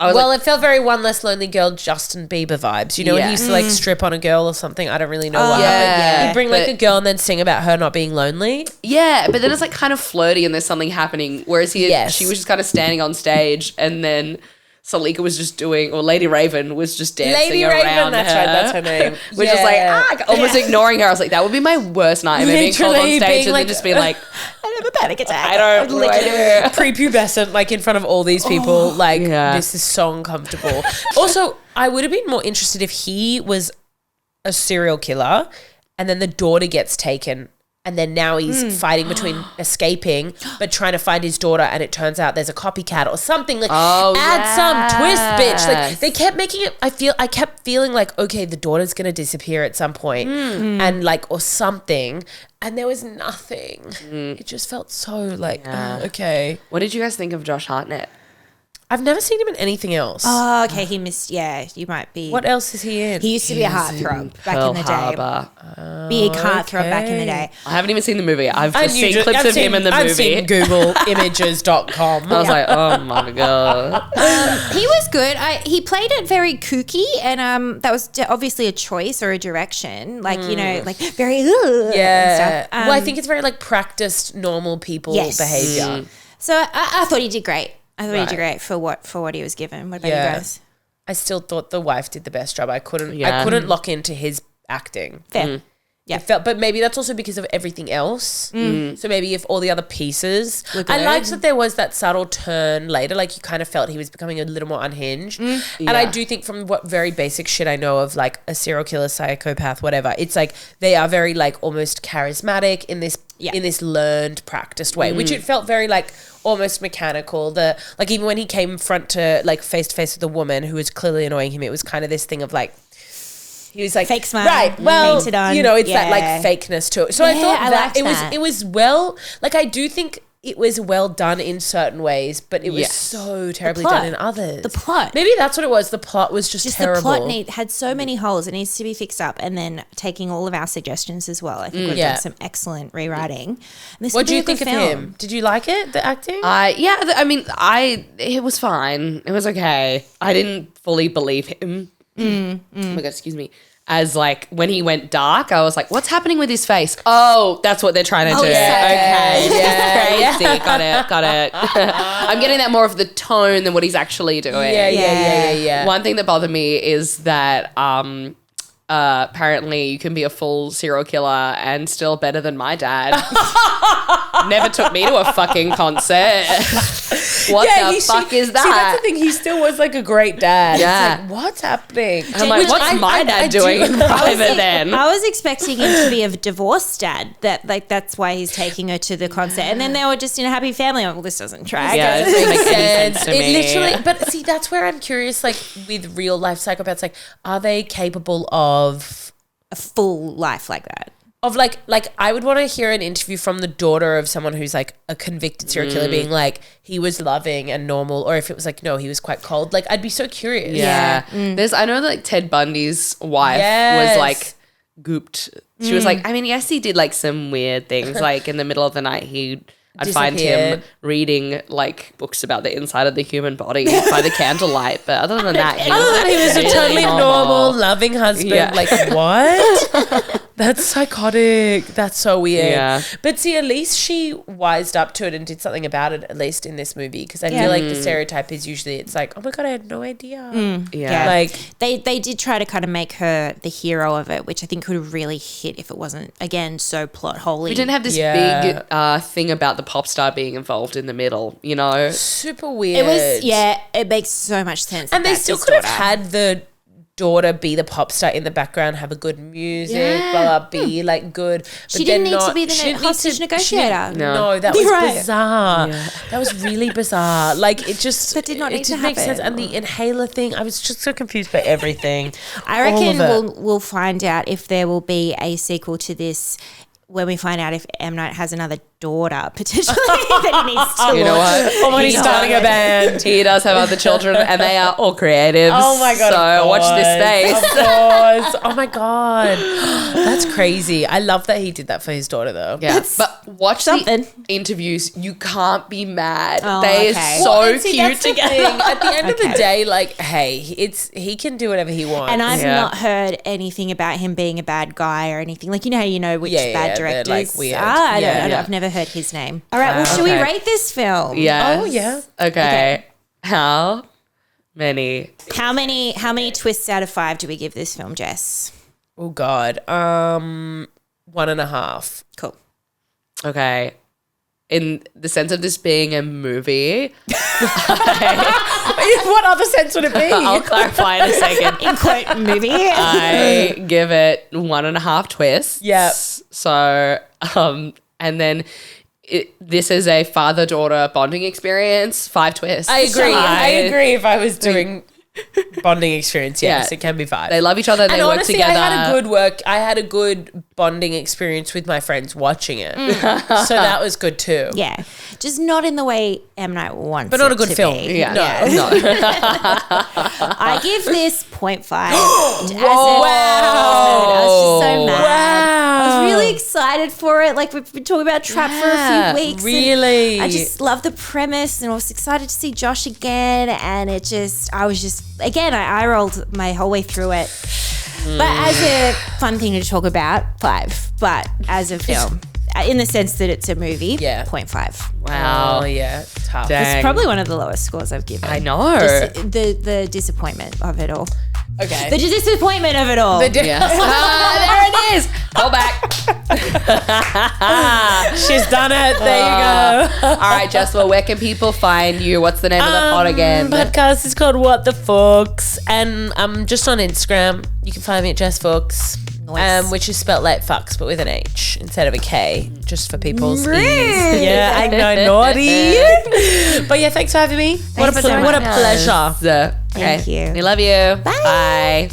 Speaker 4: was
Speaker 3: Well,
Speaker 4: like,
Speaker 3: it felt very One Less Lonely Girl, Justin Bieber vibes. You know, when he
Speaker 4: Yeah.
Speaker 3: used to like strip on a girl or something. I don't really know what
Speaker 4: yeah.
Speaker 3: happened. He'd bring like
Speaker 4: But-
Speaker 3: a girl and then sing about her not being lonely.
Speaker 4: yeah, but then it's like kind of flirty and there's something happening. Whereas
Speaker 3: Yes.
Speaker 4: she was just kind of standing on stage and then Salika was just doing, or Lady Raven was just dancing
Speaker 3: Lady
Speaker 4: around
Speaker 3: Raven, that's
Speaker 4: her.
Speaker 3: right, that's her name.
Speaker 4: Which is like, almost ignoring her. I was like, that would be my worst nightmare, being called on
Speaker 3: Literally
Speaker 4: stage
Speaker 3: being
Speaker 4: and
Speaker 3: like-
Speaker 4: then just being like,
Speaker 2: I have a panic attack.
Speaker 4: I don't know what I do.
Speaker 3: Prepubescent, like in front of all these people, like
Speaker 4: yeah.
Speaker 3: this is so uncomfortable. Also, I would have been more interested if he was a serial killer and then the daughter gets taken and then now he's fighting between escaping but trying to find his daughter and it turns out there's a copycat or something. Like add some twist, bitch. Like they kept making it, I kept feeling like, okay, the daughter's gonna disappear at some point and like or something. And there was nothing. It just felt so like, okay.
Speaker 4: what did you guys think of Josh Hartnett?
Speaker 3: I've never seen him in anything else.
Speaker 2: Oh, okay. He missed. Yeah, you might be.
Speaker 3: What else is he in?
Speaker 2: He used to be a heartthrob back in the day.
Speaker 4: Harbor.
Speaker 2: Big heartthrob back in the day.
Speaker 4: I haven't even seen the movie. I've just seen clips of him in the movie.
Speaker 3: I've seen GoogleImages.com.
Speaker 4: I was like, oh my God.
Speaker 2: He was good. He played it very kooky, and that was obviously a choice or a direction. Like you know, like very
Speaker 3: Yeah.
Speaker 2: and stuff.
Speaker 3: Well, I think it's very like practiced normal people
Speaker 2: Yes.
Speaker 3: behavior.
Speaker 2: So. I thought he did great. I thought he
Speaker 3: Right.
Speaker 2: did great for what he was given. What about
Speaker 3: Yeah.
Speaker 2: you guys?
Speaker 3: I still thought the wife did the best job. I couldn't
Speaker 4: Yeah.
Speaker 3: lock into his acting.
Speaker 2: Fair. Yeah.
Speaker 3: It felt, but maybe that's also because of everything else. So maybe if all the other pieces,
Speaker 2: Were
Speaker 3: I
Speaker 2: good.
Speaker 3: liked that there was that subtle turn later. Like you kind of felt he was becoming a little more unhinged. And I
Speaker 4: Yeah.
Speaker 3: do think from what very basic shit I know of like a serial killer, psychopath, whatever, it's like they are very like almost charismatic in this learned, practiced way, which it felt very like almost mechanical. The like even when he came front to like face to face with a woman who was clearly annoying him, it was kind of this thing of like. He was like,
Speaker 2: Fake smile,
Speaker 3: right? Well,
Speaker 2: painted on.
Speaker 3: you know, it's that like
Speaker 2: Yeah.
Speaker 3: fakeness to it. So I
Speaker 2: Yeah,
Speaker 3: thought
Speaker 2: I
Speaker 3: that
Speaker 2: liked
Speaker 3: it was
Speaker 2: that.
Speaker 3: it was well. Like I do think it was well done in certain ways, but it was
Speaker 4: Yes.
Speaker 3: so terribly
Speaker 2: plot.
Speaker 3: done in others.
Speaker 2: The plot.
Speaker 3: Maybe that's what it was. The plot was just terrible.
Speaker 2: the plot had so many holes. It needs to be fixed up, and then taking all of our suggestions as well. I think we've
Speaker 3: Yeah.
Speaker 2: done some excellent rewriting. And this
Speaker 3: What
Speaker 2: could
Speaker 3: do
Speaker 2: be
Speaker 3: you
Speaker 2: a good
Speaker 3: think of
Speaker 2: film.
Speaker 3: him? Did you like it? The acting?
Speaker 4: It was fine. It was okay. I didn't fully believe him. Oh my God, excuse me. As like when he went dark, I was like, what's happening with his face? Oh, that's what they're trying to do.
Speaker 2: yeah.
Speaker 4: Okay.
Speaker 3: Yeah.
Speaker 4: Crazy. Got it. I'm getting that more of the tone than what he's actually doing.
Speaker 3: Yeah.
Speaker 4: One thing that bothered me is that apparently you can be a full serial killer and still better than my dad. Never took me to a fucking concert. What the fuck is that?
Speaker 3: See, that's the thing. He still was like a great dad.
Speaker 4: Yeah.
Speaker 3: It's like, what's happening?
Speaker 4: I'm like, what's my dad doing in private then?
Speaker 2: I was expecting him to be a divorced dad. That's why he's taking her to the concert. And then they were just in a happy family. Well, this doesn't track.
Speaker 4: Yeah, it doesn't make any sense to me.
Speaker 3: It literally, but see, that's where I'm curious. Like with real life psychopaths, like are they capable of
Speaker 2: A full life like that.
Speaker 3: like I would want to hear an interview from the daughter of someone who's like a convicted serial killer being like he was loving and normal, or if it was like no, he was quite cold. Like I'd be so curious.
Speaker 4: Yeah. I know that like Ted Bundy's wife
Speaker 3: Yes.
Speaker 4: was like gooped. She was like, I mean, yes, he did like some weird things. Like in the middle of the night, I'd find him
Speaker 3: Disappeared.
Speaker 4: reading like books about the inside of the human body by the candlelight. But other than that, he
Speaker 3: was a totally normal, loving husband.
Speaker 4: Yeah.
Speaker 3: Like what? That's psychotic. That's so weird.
Speaker 4: Yeah.
Speaker 3: But see, at least she wised up to it and did something about it, at least in this movie. Because I
Speaker 2: Yeah.
Speaker 3: feel like the stereotype is usually it's like, oh my God, I had no idea.
Speaker 4: Yeah.
Speaker 3: Like,
Speaker 2: They did try to kind of make her the hero of it, which I think could have really hit if it wasn't, again, so plot holy.
Speaker 4: We didn't have this
Speaker 3: Yeah.
Speaker 4: big thing about the pop star being involved in the middle, you know?
Speaker 3: super weird.
Speaker 2: It was, yeah, it makes so much sense.
Speaker 3: And
Speaker 2: that
Speaker 3: they
Speaker 2: that's
Speaker 3: still
Speaker 2: his
Speaker 3: could have
Speaker 2: daughter.
Speaker 3: had the daughter be the pop star in the background, have a good music, blah, blah, be like good. But
Speaker 2: She didn't need to be the
Speaker 3: she didn't need
Speaker 2: hostage negotiator.
Speaker 3: No, that was
Speaker 2: Right.
Speaker 3: bizarre. That was really bizarre. Like it just
Speaker 2: That did not need to
Speaker 3: make sense.
Speaker 2: happen.
Speaker 3: And the inhaler thing, I was just so confused by everything.
Speaker 2: I
Speaker 3: All
Speaker 2: reckon
Speaker 3: of it.
Speaker 2: we'll find out if there will be a sequel to this when we find out if M Night has another daughter potentially that he needs to
Speaker 4: You know
Speaker 2: launch.
Speaker 4: what?
Speaker 3: Oh, when he's
Speaker 4: He
Speaker 3: starting a
Speaker 4: does-
Speaker 3: band.
Speaker 4: He does have other children, and they are all creatives.
Speaker 3: Oh my god!
Speaker 4: So
Speaker 3: of
Speaker 4: watch this
Speaker 3: course,
Speaker 4: space.
Speaker 3: Of course. Oh my god, that's crazy. I love that he did that for his daughter, though.
Speaker 4: Yeah, but watch
Speaker 2: something.
Speaker 4: the interviews. You can't be mad.
Speaker 2: Oh,
Speaker 4: They
Speaker 2: okay.
Speaker 4: are so
Speaker 3: Well, and see,
Speaker 4: cute
Speaker 3: that's the
Speaker 4: together.
Speaker 3: thing. At the end of the
Speaker 2: Okay.
Speaker 3: day, like, hey, he can do whatever he wants.
Speaker 2: And I've
Speaker 4: Yeah.
Speaker 2: not heard anything about him being a bad guy or anything. Like, you know how you know which
Speaker 3: Yeah,
Speaker 2: bad
Speaker 3: yeah, they're,
Speaker 2: directors
Speaker 3: like, weird.
Speaker 2: I don't
Speaker 3: Yeah.
Speaker 2: know. I've never heard his name. All right, well, should we
Speaker 4: Okay.
Speaker 2: rate this film?
Speaker 4: Yes.
Speaker 3: Oh, yeah.
Speaker 4: Okay. How many?
Speaker 2: How many twists out of 5 do we give this film, Jess?
Speaker 3: Oh god, 1.5.
Speaker 2: Cool.
Speaker 4: Okay. In the sense of this being a movie,
Speaker 3: What other sense would it be?
Speaker 4: I'll clarify in a second.
Speaker 2: In quote, movie.
Speaker 4: I give it 1.5 twists.
Speaker 3: Yep.
Speaker 4: So, and then this is a father-daughter bonding experience. 5 twists.
Speaker 3: I agree. I
Speaker 4: I-
Speaker 3: agree. If I was doing bonding experience, yes,
Speaker 4: Yeah.
Speaker 3: it can be 5.
Speaker 4: They love each other. They
Speaker 3: and
Speaker 4: work
Speaker 3: honestly,
Speaker 4: together.
Speaker 3: I had a good bonding experience with my friends watching it, so that was good too.
Speaker 2: Yeah. Just not in the way M. Night wants
Speaker 3: But not
Speaker 2: it
Speaker 3: a good
Speaker 2: to
Speaker 3: film.
Speaker 2: be.
Speaker 4: Yeah.
Speaker 3: No.
Speaker 2: I give this 0.5.
Speaker 3: Wow.
Speaker 2: I was just so mad.
Speaker 3: Wow.
Speaker 2: I was really excited for it. Like, we've been talking about Trap for a few weeks. and
Speaker 3: Really?
Speaker 2: I just love the premise and I was excited to see Josh again. And again, I rolled my whole way through it. But as a fun thing to talk about, 5. But as a film, in the sense that it's a movie,
Speaker 3: Yeah.
Speaker 2: 0.5.
Speaker 4: Wow.
Speaker 3: Oh yeah, tough.
Speaker 4: Dang.
Speaker 2: It's probably one of the lowest scores I've given.
Speaker 4: I know.
Speaker 2: Just the disappointment of it all.
Speaker 3: Okay.
Speaker 2: The disappointment of it all.
Speaker 4: Yes. There it is. Hold back.
Speaker 3: She's done it. There you go.
Speaker 4: All right, Jess. Well, where can people find you? What's the name of the pod again?
Speaker 3: Podcast is called What the Fuchs, and I'm just on Instagram. You can find me at Jess Fuchs,
Speaker 2: Nice.
Speaker 3: which is spelled like fucks but with an H instead of a K, just for people's
Speaker 2: Rude.
Speaker 3: ease. Yeah, I know, naughty. But yeah, thanks for having me.
Speaker 2: Thanks so
Speaker 3: What a
Speaker 2: much.
Speaker 3: pleasure.
Speaker 4: Okay.
Speaker 2: Thank you.
Speaker 4: We love you.
Speaker 2: Bye.
Speaker 4: Bye.